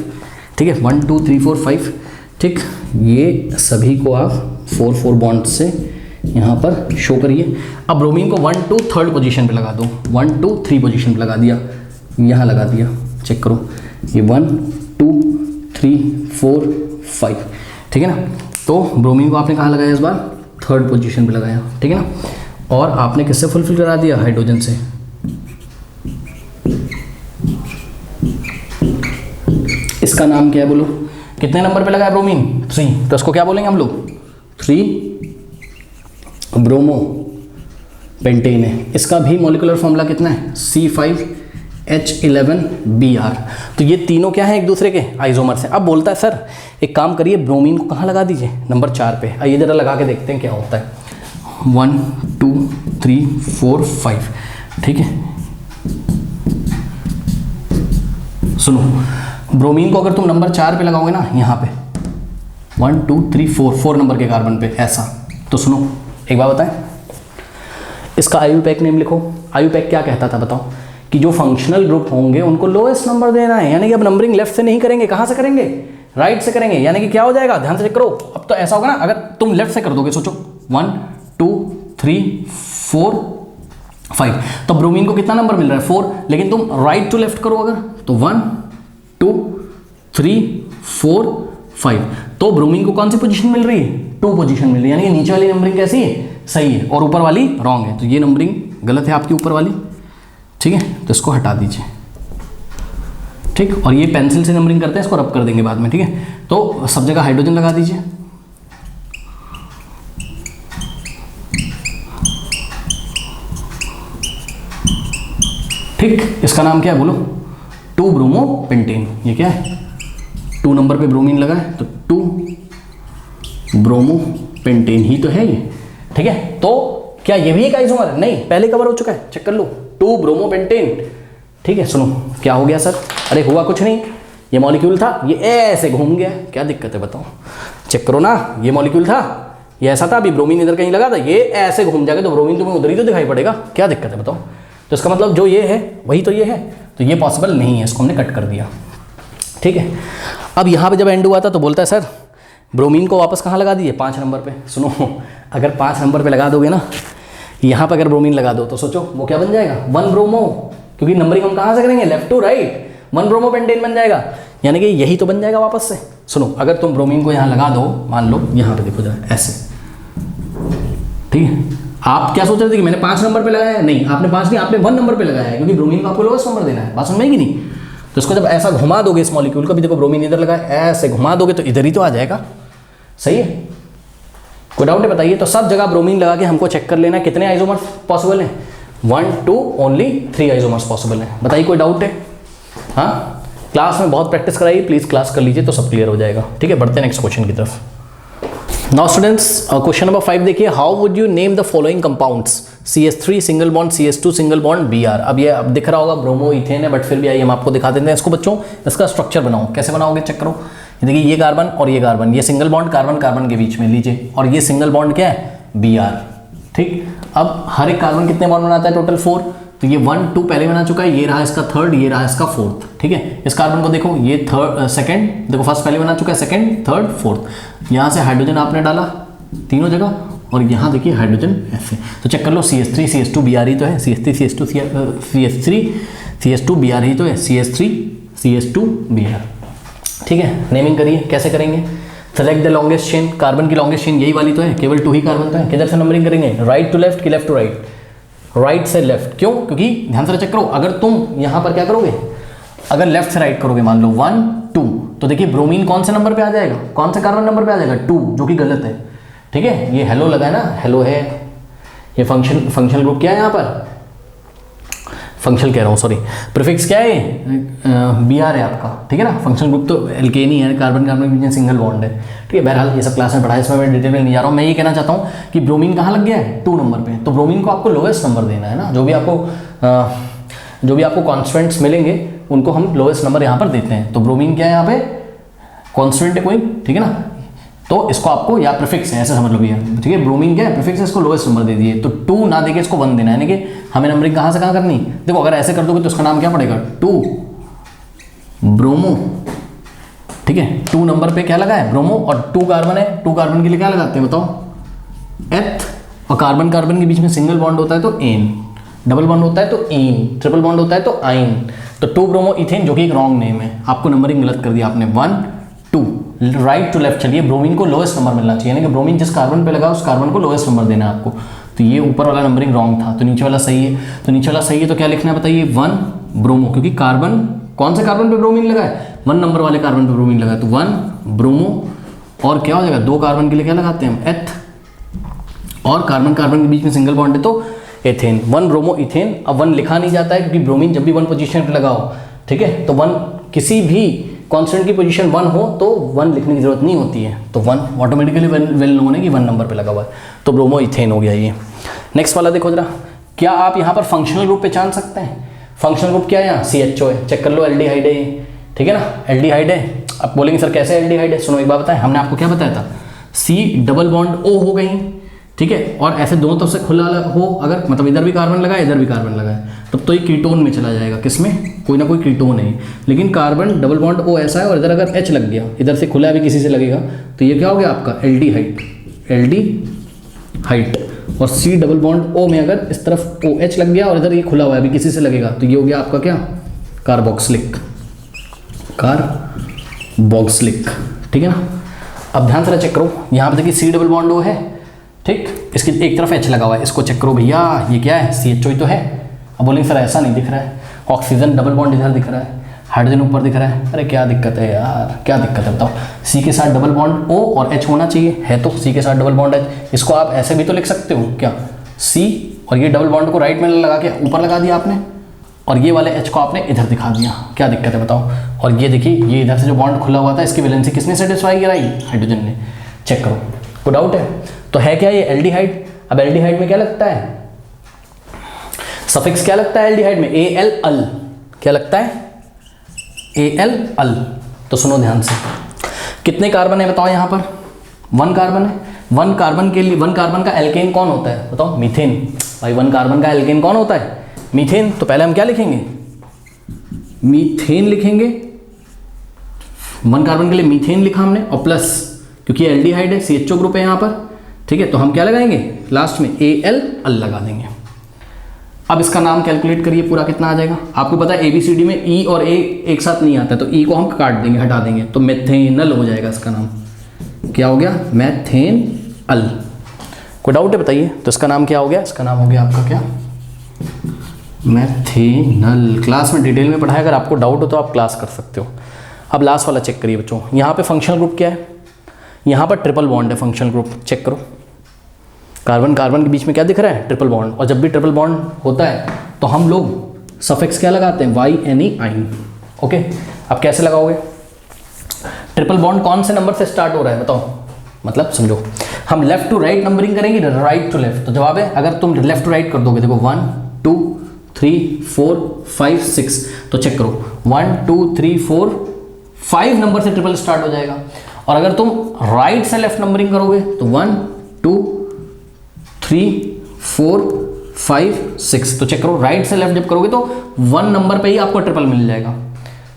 ठीक है, 1 2 3 4 5, ठीक। ये सभी को आप 4 बॉन्ड से यहाँ पर शो करिए। अब ब्रोमीन को 1 2 3 पोजीशन पे लगा दो, 1 2 3 पोजीशन पे लगा दिया, यहाँ लगा दिया, चेक करो, ये 1 2 3 4 5, ठीक है ना। तो ब्रोमीन को आपने कहाँ लगाया इस बार, 3rd पोजीशन पे लगाया, ठीक है ना। और आपने किससे फुलफिल करा दिया, हाइड्रोजन से। इसका नाम क्या है बोलो, कितने नंबर पे लगाया ब्रोमीन, 3, तो इसको क्या बोलेंगे हम लोग, 3 ब्रोमोपेंटेन है। इसका भी मॉलिक्यूलर फॉर्मूला कितना है, C5H11Br। तो ये तीनों क्या है, एक दूसरे के आइसोमर्स हैं। अब बोलता है सर एक काम करिए, ब्रोमीन को कहाँ लगा दीजिए, नंबर 4 पे। आइए जरा लगा के देखते हैं क्या होता है, 1 2 3 4 5, ठीक है। सुनो, ब्रोमीन को अगर तुम नंबर 4 पे लगाओगे ना, यहाँ पे 1 2 3 4 नंबर के कार्बन पे ऐसा, तो सुनो एक बात बताएं, इसका आईयूपैक नेम लिखो। आईयूपैक क्या कहता था बताओ, कि जो फंक्शनल ग्रुप होंगे उनको लोएस्ट नंबर देना है, यानी कि अब नंबरिंग लेफ्ट से नहीं करेंगे, कहाँ से करेंगे, राइट से करेंगे। यानी कि क्या हो जाएगा, ध्यान से चेक करो। अब तो ऐसा होगा ना, अगर तुम लेफ्ट से कर दोगे, सोचो 1 2 3 4 5, तो ब्रोमीन को कितना नंबर मिल रहा है 4, लेकिन तुम राइट टू लेफ्ट करो अगर, तो 1 2 3 4 5, तो ब्रोमीन को कौन सी पोजीशन मिल रही है, 2 पोजीशन मिल रही है। यानी कि नीचे वाली नंबरिंग कैसी है, सही है, और ऊपर वाली रॉन्ग है। तो ये नंबरिंग गलत है आपकी ऊपर वाली, ठीक है, तो इसको हटा दीजिए, ठीक। और ये पेंसिल से नंबरिंग करते हैं, इसको रब कर देंगे बाद में, ठीक है। तो सब जगह हाइड्रोजन लगा दीजिए, ठीक। इसका नाम क्या है बोलो, 2 ब्रोमोपेंटेन। ये क्या है, 2 नंबर पे ब्रोमीन लगा है, तो 2 ब्रोमोपेंटेन ही तो है ये, ठीक है। तो क्या ये भी एक आइसोमर है, नहीं, पहले कवर हो चुका है, चेक कर लो, 2 ब्रोमोपेंटेन, ठीक है। सुनो क्या हो गया सर, अरे हुआ कुछ नहीं, ये मॉलिक्यूल था, ये ऐसे घूम गया, क्या दिक्कत है बताओ, चेक करो ना, ये मॉलिक्यूल था, ये ऐसा था, अभी ब्रोमीन इधर कहीं लगा था, ये ऐसे घूम जाएगा, तो ब्रोमीन तुम्हें उधर ही तो दिखाई पड़ेगा, क्या दिक्कत है बताओ। तो इसका मतलब जो ये है वही तो ये है, तो ये पॉसिबल नहीं है, इसको हमने कट कर दिया, ठीक है। अब यहाँ पे जब एंड हुआ था तो बोलता है सर ब्रोमीन को वापस कहाँ लगा दिए, 5 नंबर पे। सुनो, अगर 5 नंबर पे लगा दोगे ना, यहाँ पे अगर ब्रोमीन लगा दो तो सोचो वो क्या बन जाएगा, 1 ब्रोमो, क्योंकि नंबरिंग हम कहाँ से करेंगे, लेफ्ट टू राइट, 1 ब्रोमोपेंटेन बन जाएगा। यानी कि यही तो बन जाएगा वापस से। सुनो, अगर तुम ब्रोमीन को यहाँ लगा दो, मान लो यहाँ पे देखो जरा ऐसे, ठीक है। आप क्या सोच रहे थे कि मैंने 5 नंबर पे लगाया है? नहीं, आपने 5 नहीं, आपने 1 नंबर पे लगाया है, क्योंकि ब्रोमीन को आपको लोएस्ट नंबर देना है। बात समझ में आएगी नहीं? तो इसको जब ऐसा घुमा दोगे इस मॉलिक्यूल को, भी देखो ब्रोमीन इधर लगा है, ऐसे घुमा दोगे तो इधर ही तो आ जाएगा। सही है? कोई डाउट है बताइए? तो सब जगह ब्रोमीन लगा के हमको चेक कर लेना है कितने आइसोमर्स पॉसिबल हैं। 1 2 ओनली 3 आइसोमर्स पॉसिबल हैं। बताइए कोई डाउट है? हाँ, क्लास में बहुत प्रैक्टिस कराइए, प्लीज क्लास कर लीजिए तो सब क्लियर हो जाएगा। ठीक है, बढ़ते हैं नेक्स्ट क्वेश्चन की तरफ। नाउ स्टूडेंट्स, क्वेश्चन नंबर 5 देखिए, how would you name the following compounds? CH3 single bond, CH2 single bond, Br। अब ये अब दिख रहा होगा ब्रोमो इथेन है, बट फिर भी आइए हम आपको दिखा देते हैं इसको बच्चों। इसका स्ट्रक्चर बनाओ, कैसे बनाओगे चेक करो। देखिए ये कार्बन और ये कार्बन, ये सिंगल बॉन्ड कार्बन कार्बन के बीच में लीजिए, और ये सिंगल बॉन्ड क्या है? Br। ठीक, अब हर एक कार्बन कितने बॉन्ड बनाता है? टोटल 4। तो ये 1 2 पहले बना चुका है, ये रहा इसका 3rd, ये रहा इसका 4th। ठीक है, इस कार्बन को देखो, ये 2nd, देखो फर्स्ट पहले बना चुका है, 2nd 3rd 4th। यहाँ से हाइड्रोजन आपने डाला तीनों जगह, और यहाँ देखिए हाइड्रोजन ऐसे। तो चेक कर लो, CH3 CH2 Br ही तो है, CH3 CH2 CH3 CH2 Br ही तो है, CH3 CH2 Br। ठीक है, नेमिंग करिए, कैसे करेंगे? Select the longest chain, carbon की लॉन्गेस्ट चेन यही वाली तो है, केवल 2 ही कार्बन तो है। किधर से नंबरिंग करेंगे? राइट टू लेफ्ट कि लेफ्ट टू राइट? राइट से लेफ्ट। क्यों? क्योंकि ध्यान से चेक करो, अगर तुम यहाँ पर क्या करोगे, अगर लेफ्ट से राइट करोगे, मान लो 1 2, तो देखिए ब्रोमीन कौन से नंबर पे आ जाएगा? कौन से कार्बन नंबर पे आ जाएगा? 2, जो कि गलत है। ठीक है, ये हेलो लगा है ना, हेलो है, ये फंक्शनल ग्रुप क्या है यहाँ पर? फंक्शनल कह रहा हूँ, सॉरी, प्रीफिक्स क्या है? Br है आपका। ठीक है ना, फंक्शनल ग्रुप तो एल्केन ही है, कार्बन कार्बन के बीच में सिंगल बॉन्ड है। ठीक है, बहरहाल ये सब क्लास में पढ़ाया, इसमें मैं डिटेल में नहीं जा रहा हूँ। मैं ये कहना चाहता हूँ कि ब्रोमीन कहाँ लग गया है? 2 नंबर पे। तो ब्रोमीन को आपको लोएस्ट नंबर देना है ना, जो भी आपको कॉन्स्टेंट्स मिलेंगे उनको हम लोएस्ट नंबर यहाँ पर देते हैं। तो ब्रोमीन क्या है यहाँ पे? कॉन्स्टेंट है कोई, ठीक है ना, तो इसको आपको, या प्रीफिक्स है ऐसे समझ लो भैया। ठीक है, ब्रोमीन क्या है? प्रीफिक्स है, इसको लोएस्ट नंबर दे दिए। तो 2 ना देके इसको 1 देना है, यानी कि हमें नंबरिंग कहाँ से कहाँ करनी? देखो, अगर ऐसे कर दोगे तो इसका नाम क्या पड़ेगा? 2 ब्रोमो। ठीक है, 2 नंबर पे क्या लगा है? ब्रोमो, और 2 कार्बन है, 2 कार्बन के लिए क्या लगाते हैं बताओ? एथ। और कार्बन कार्बन के बीच में सिंगल बॉन्ड होता है तो एन, डबल बॉन्ड होता है तो इन, ट्रिपल बॉन्ड होता है तो आइन। तो 2 ब्रोमो इथेन, जो कि एक रॉन्ग नेम है, आपको नंबरिंग गलत कर दिया आपने। 1 2 राइट टू लेफ्ट चलिए, ब्रोमीन को लोएस्ट नंबर मिलना चाहिए, यानी कि ब्रोमीन जिस कार्बन पे लगा उस कार्बन को लोएस्ट नंबर देना है आपको। तो ये ऊपर वाला नंबरिंग रॉन्ग था, तो नीचे वाला सही है। तो नीचे वाला सही है तो क्या लिखना है बताइए? 1 ब्रोमो, क्योंकि कार्बन कौन से कार्बन पे ब्रोमीन लगा है? 1 नंबर वाले कार्बन पे ब्रोमीन लगा है, तो 1 ब्रोमो। और क्या हो जाएगा? 2 कार्बन के लिए क्या लगाते हैं हम? एथ। और कार्बन कार्बन के बीच में सिंगल बॉन्ड है तो एथेन। 1 bromo ethane. अब 1 लिखा नहीं जाता है, क्योंकि ब्रोमीन जब भी 1 पोजीशन पे लगाओ, ठीक है, तो 1 किसी भी कांस्टेंट की पोजीशन 1 हो तो 1 लिखने की जरूरत नहीं होती है। तो 1 ऑटोमेटिकली वेल नोन है कि 1 नंबर पे लगा हुआ है, तो ब्रोमो इथेन हो गया ये। नेक्स्ट वाला देखो जरा, क्या आप यहाँ पर फंक्शनल ग्रुप पहचान सकते हैं? फंक्शनल ग्रुप क्या है? यहाँ CHO है, चेक कर लो, एल्डिहाइड है, ठीक है ना, एल्डिहाइड है। अब बोलेंगे सर कैसे एल्डिहाइड है? सुनो एक बात बताएं, हमने आपको क्या बताया था? C डबल बॉन्ड O हो गई, ठीक है, और ऐसे दोनों तरफ से खुला हो, अगर मतलब इधर भी कार्बन लगा है इधर भी कार्बन लगा है, तब तो ये कीटोन में चला जाएगा। किसमें? कोई ना कोई कीटोन है। लेकिन कार्बन डबल बॉन्ड O ऐसा है, और इधर अगर H लग गया, इधर से खुला भी किसी से लगेगा, तो ये क्या हो गया आपका? Aldehyde, aldehyde. और C डबल बॉन्ड O में अगर इस तरफ OH लग गया और इधर ये खुला हुआ है, अभी किसी से लगेगा, तो ये हो गया आपका क्या? Carboxylic, carboxylic. ठीक है ना। अब ध्यान से चेक करो, यहाँ पे देखिए C डबल बॉन्ड O है, ठीक, इसकी एक तरफ H लगा हुआ है, इसको चेक करो भैया, ये क्या है? CHO ही तो है। अब बोलेंगे सर ऐसा नहीं दिख रहा है, ऑक्सीजन डबल बॉन्ड इधर दिख रहा है, हाइड्रोजन ऊपर दिख रहा है। अरे क्या दिक्कत है यार, क्या दिक्कत है बताओ? C के साथ डबल बॉन्ड O और H होना चाहिए, है तो C के साथ डबल बॉन्ड H। इसको आप ऐसे भी तो लिख सकते हो क्या? C और ये डबल बॉन्ड को राइट में लगा के ऊपर लगा दिया आपने, और ये वाले H को आपने इधर दिखा दिया, क्या दिक्कत है बताओ? और ये देखिए, ये इधर से जो बॉन्ड खुला हुआ था, इसकी वैलेंसी किसने सेटिस्फाई कराई? हाइड्रोजन ने। चेक करो, कोई डाउट है? तो है क्या ये? एल्डिहाइड। अब एल्डिहाइड में क्या लगता है? सफिक्स क्या लगता है एल्डिहाइड में? Al अल। क्या लगता है? Al अल। तो सुनो ध्यान से, कितने कार्बन है बताओ यहाँ पर? 1 कार्बन है। 1 कार्बन के लिए 1 कार्बन का एल्केन कौन होता है बताओ? मीथेन। भाई 1 कार्बन का एल्केन कौन होता है? मीथेन। तो पहले हम क्या लिखेंगे? मीथेन लिखेंगे। 1 कार्बन के लिए मीथेन लिखा हमने, और प्लस क्योंकि एल्डिहाइड है, CHO ग्रुप है यहाँ पर, ठीक है, तो हम क्या लगाएंगे लास्ट में? Al अल लगा देंगे। अब इसका नाम कैलकुलेट करिए, पूरा कितना आ जाएगा। आपको पता है ABCD में ई और ए एक साथ नहीं आता है, तो ई को हम काट देंगे, हटा देंगे, तो मेथेनल हो जाएगा इसका नाम। क्या हो गया? मेथेनल। कोई डाउट है बताइए? तो इसका नाम क्या हो गया? इसका नाम हो गया आपका क्या? मेथेनल। क्लास में डिटेल में पढ़ाया, अगर आपको डाउट हो तो आप क्लास कर सकते हो। अब लास्ट वाला चेक करिए बच्चों, यहाँ पे फंक्शनल ग्रुप क्या है? यहाँ पर ट्रिपल बॉन्ड है फंक्शनल ग्रुप, चेक करो। कार्बन कार्बन के बीच में क्या दिख रहा है? Triple bond. और जब भी ट्रिपल बॉन्ड होता है तो हम लोग सफिक्स क्या लगाते हैं? YNE आइन। ओके, अब कैसे लगाओगे? ट्रिपल बॉन्ड कौन से नंबर से स्टार्ट हो रहा है बताओ, मतलब समझो। हम लेफ्ट टू राइट नंबरिंग करेंगे, राइट टू लेफ्ट। तो जवाब है, अगर तुम लेफ्ट टू राइट कर दोगे, देखो 1 2 3 4 5 6, तो चेक करो 1 2 3 4 5 नंबर से ट्रिपल स्टार्ट हो जाएगा। और अगर तुम राइट से लेफ्ट नंबरिंग करोगे तो 1 2 3 4 5 6, तो चेक करो राइट से लेफ्ट जब करोगे तो 1 नंबर पे ही आपको ट्रिपल मिल जाएगा।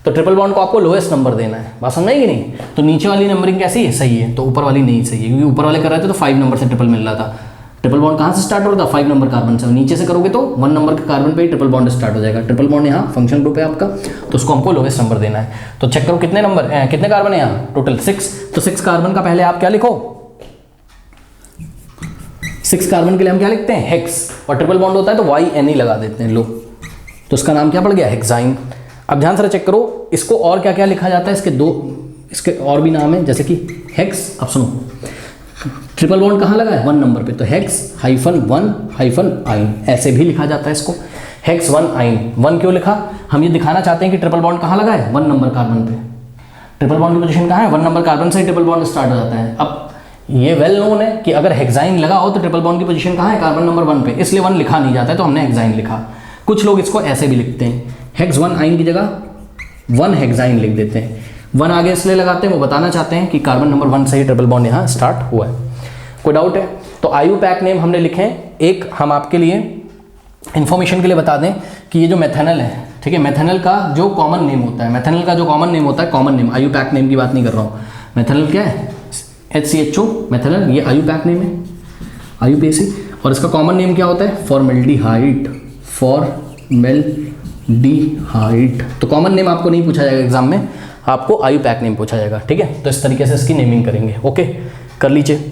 तो ट्रिपल बॉन्ड को आपको लोएस्ट नंबर देना है, बात समझ आएगी नहीं? तो नीचे वाली नंबरिंग कैसी है? सही है, तो ऊपर वाली नहीं सही है, क्योंकि ऊपर वाले कर रहे थे तो 5 नंबर से ट्रिपल मिल रहा था। ट्रिपल बॉन्ड कहाँ से स्टार्ट हो रहा था? 5 नंबर कार्बन से। नीचे से करोगे तो 1 नंबर के कार्बन पे ही ट्रिपल बॉन्ड स्टार्ट हो जाएगा। ट्रिपल बॉन्ड यहाँ फंक्शन ग्रुप है आपका, तो उसको हमको लोएस्ट नंबर देना है। तो चेक करो कितने नंबर कितने कार्बन है यहाँ? टोटल 6। तो 6 कार्बन का पहले आप क्या लिखो? 6 कार्बन के लिए हम क्या लिखते हैं? हेक्स। और ट्रिपल बॉन्ड होता है तो YNE लगा देते हैं, लो। तो इसका नाम क्या पड़ गया? हेक्साइन। अब ध्यान से चेक करो, इसको और क्या क्या लिखा जाता है? इसके और भी नाम है, जैसे कि हेक्स। अब सुनो, ट्रिपल बॉन्ड कहाँ लगा है? 1 नंबर पे, तो हेक्स -1 आइन, ऐसे भी लिखा जाता है इसको, हेक्स 1 आइन। 1 क्यों लिखा? हम ये दिखाना चाहते हैं कि ट्रिपल बॉन्ड कहाँ लगा है? 1 नंबर कार्बन पे। ट्रिपल बॉन्ड की पोजीशन कहाँ है? 1 नंबर कार्बन से ही ट्रिपल बॉन्ड स्टार्ट हो जाता है। अब ये वेल नोन है कि अगर हेक्साइन लगा हो तो ट्रिपल बॉन्ड की पोजीशन कहाँ है? कार्बन नंबर 1 पे, इसलिए 1 लिखा नहीं जाता है, तो हमने हेक्साइन लिखा। कुछ लोग इसको ऐसे भी लिखते हैं, हेक्स 1 आइन की जगह 1 हेक्साइन लिख देते हैं। 1 आगे इसलिए लगाते हैं, वो बताना चाहते हैं कि कार्बन नंबर 1 से ही ट्रिपल बॉन्ड यहाँ स्टार्ट हुआ है। कोई डाउट है? तो IUPAC नेम हमने लिखे हैं। एक हम आपके लिए इंफॉर्मेशन के लिए बता दें कि ये जो मेथेनल है, ठीक है, मेथेनल का जो कॉमन नेम होता है, मेथेनल का जो कॉमन नेम होता है, कॉमन नेम, IUPAC नेम की बात नहीं कर रहा हूँ। मेथेनल क्या है? HCHO मेथेनल, ये IUPAC नेम है, IUPAC। और इसका कॉमन नेम क्या होता है? Formaldehyde, formaldehyde. तो कॉमन नेम आपको नहीं पूछा जाएगा एग्जाम में, आपको IUPAC नेम पूछा जाएगा, ठीक है। तो इस तरीके से इसकी नेमिंग करेंगे, ओके, कर लीजिए।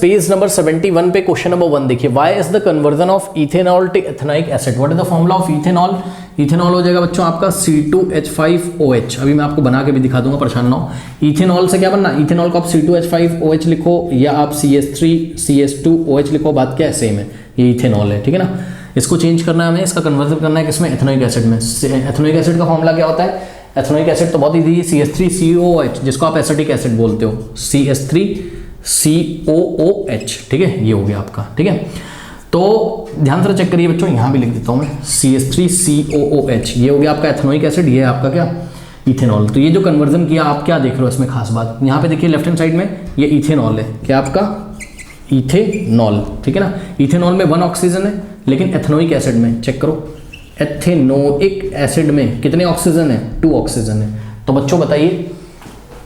पेज नंबर 71 पे क्वेश्चन नंबर 1 देखिए, why is the conversion of ethanol to ethanoic acid? What is the formula of ethanol? Ethanol हो जाएगा बच्चों आपका C2H5OH। अभी मैं आपको बना के भी दिखा दूंगा, परेशान ना हो। इथेनॉल से क्या बनना? इथेनॉल को आप C2H5OH लिखो या आप CH3CH2OH लिखो, बात क्या है? सेम है, ये इथेनॉल है, ठीक है ना। इसको चेंज करना है हमें, इसका कन्वर्जन करना है किसमें? एथेनोइक एसिड में। एथेनोइक एसिड का फॉर्मूला क्या होता है? एथेनोइक एसिड तो बहुत ईजी है, CH3COOH, जिसको आप एसिटिक एसिड बोलते हो, CH3COOH, ठीक है, ये हो गया आपका, ठीक है। तो ध्यान से चेक करिए बच्चों, यहाँ भी लिख देता हूँ मैं, CH3COOH, ये हो गया आपका एथेनोइक एसिड, ये है आपका क्या? इथेनॉल। तो ये जो कन्वर्जन किया, आप क्या देख रहे हो इसमें खास बात? यहाँ पे देखिए लेफ्ट हैंड साइड में ये इथेनॉल है, क्या आपका? इथेनॉल, ठीक है ना। इथेनॉल में 1 ऑक्सीजन है, लेकिन एथेनोइक एसिड में चेक करो, एथेनोइक एसिड में कितने ऑक्सीजन है? 2 ऑक्सीजन है। तो बच्चों बताइए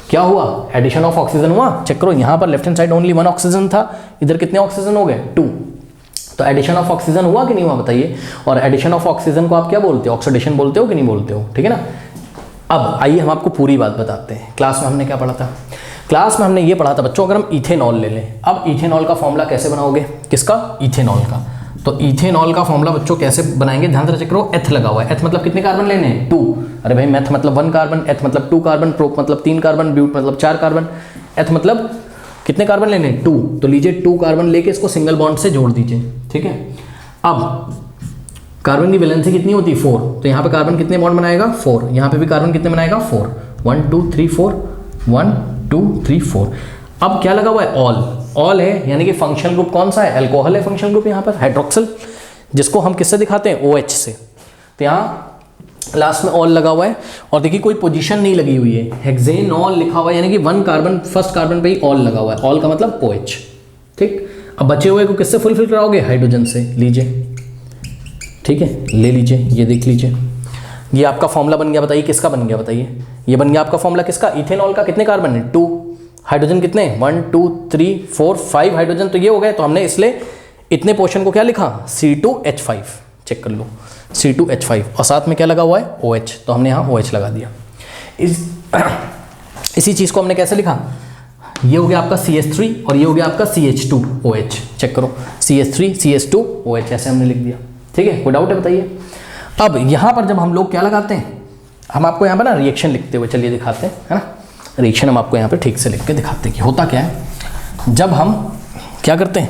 क्या हुआ? एडिशन ऑफ ऑक्सीजन हुआ। चेक करो, यहाँ पर left hand side only 1 oxygen था, इधर कितने ऑक्सीजन हो गए? 2। तो एडिशन ऑफ ऑक्सीजन हुआ कि नहीं हुआ बताइए? और एडिशन ऑफ ऑक्सीजन को आप क्या बोलते हो? ऑक्सीडेशन बोलते हो कि नहीं बोलते हो, ठीक है ना। अब आइए हम आपको पूरी बात बताते हैं। क्लास में हमने क्या पढ़ा था? क्लास में हमने ये पढ़ा था बच्चों, अगर हम इथेनॉल ले लें, अब इथेनॉल का फॉर्मूला कैसे बनाओगे? किसका? इथेनॉल का। तो इथेनॉल का फॉर्मूला बच्चों कैसे बनाएंगे? ध्यान से चेक करो, एथ लगा हुआ है, एथ मतलब कितने कार्बन लेने हैं? 2। अरे भाई, मेथ मतलब 1 कार्बन, एथ मतलब 2 कार्बन, प्रोप मतलब 3 कार्बन, ब्यूट मतलब 4 कार्बन, एथ मतलब कितने कार्बन लेने हैं? 2। तो लीजिए 2 कार्बन लेके इसको सिंगल बॉन्ड से जोड़ दीजिए, ठीक है। अब कार्बन की वैलेंसी कितनी होती है? 4। तो यहाँ पे कार्बन कितने बॉन्ड बनाएगा? 4। यहाँ पे भी कार्बन कितने बनाएगा? 4। 1 2 3 4, 1 2 3 4। अब क्या लगा हुआ है? ऑल। ऑल है, यानी कि फंक्शनल ग्रुप कौन सा है? अल्कोहल है फंक्शनल ग्रुप यहाँ पर, हाइड्रोक्सिल, जिसको हम किससे दिखाते हैं? OH से। तो यहाँ लास्ट में ऑल लगा हुआ है, और देखिए कोई पोजीशन नहीं लगी हुई है, हेक्सेनॉल लिखा हुआ है, यानी कि 1 कार्बन, फर्स्ट कार्बन पे ही ऑल लगा हुआ है। ऑल का मतलब OH, ठीक। अब बचे हुए को किससे फुलफिल कराओगे? हाइड्रोजन से। लीजिए, ठीक है, ले लीजिए, ये देख लीजिए, ये आपका फॉर्मूला बन गया। बताइए किसका बन गया? बताइए, ये बन गया आपका फॉर्मूला किसका? इथेनॉल का। कितने कार्बन है? 2। हाइड्रोजन कितने? 1 2 3 4 5 हाइड्रोजन, तो ये हो गए। तो हमने इसलिए इतने पोर्शन को क्या लिखा, C2H5, चेक कर लो C2H5, और साथ में क्या लगा हुआ है OH, तो हमने यहाँ OH लगा दिया। इसी चीज़ को हमने कैसे लिखा, ये हो गया आपका CH3 और ये हो गया आपका CH2OH, चेक करो CH3 CH2OH ऐसे हमने लिख दिया, ठीक है। कोई डाउट है बताइए। अब यहाँ पर जब हम लोग क्या लगाते हैं, हम आपको यहाँ पर ना रिएक्शन लिखते हुए चलिए दिखाते हैं, है ना, रिएक्शन हम आपको यहाँ पर ठीक से लिख के दिखाते हैं कि होता क्या है। जब हम क्या करते हैं,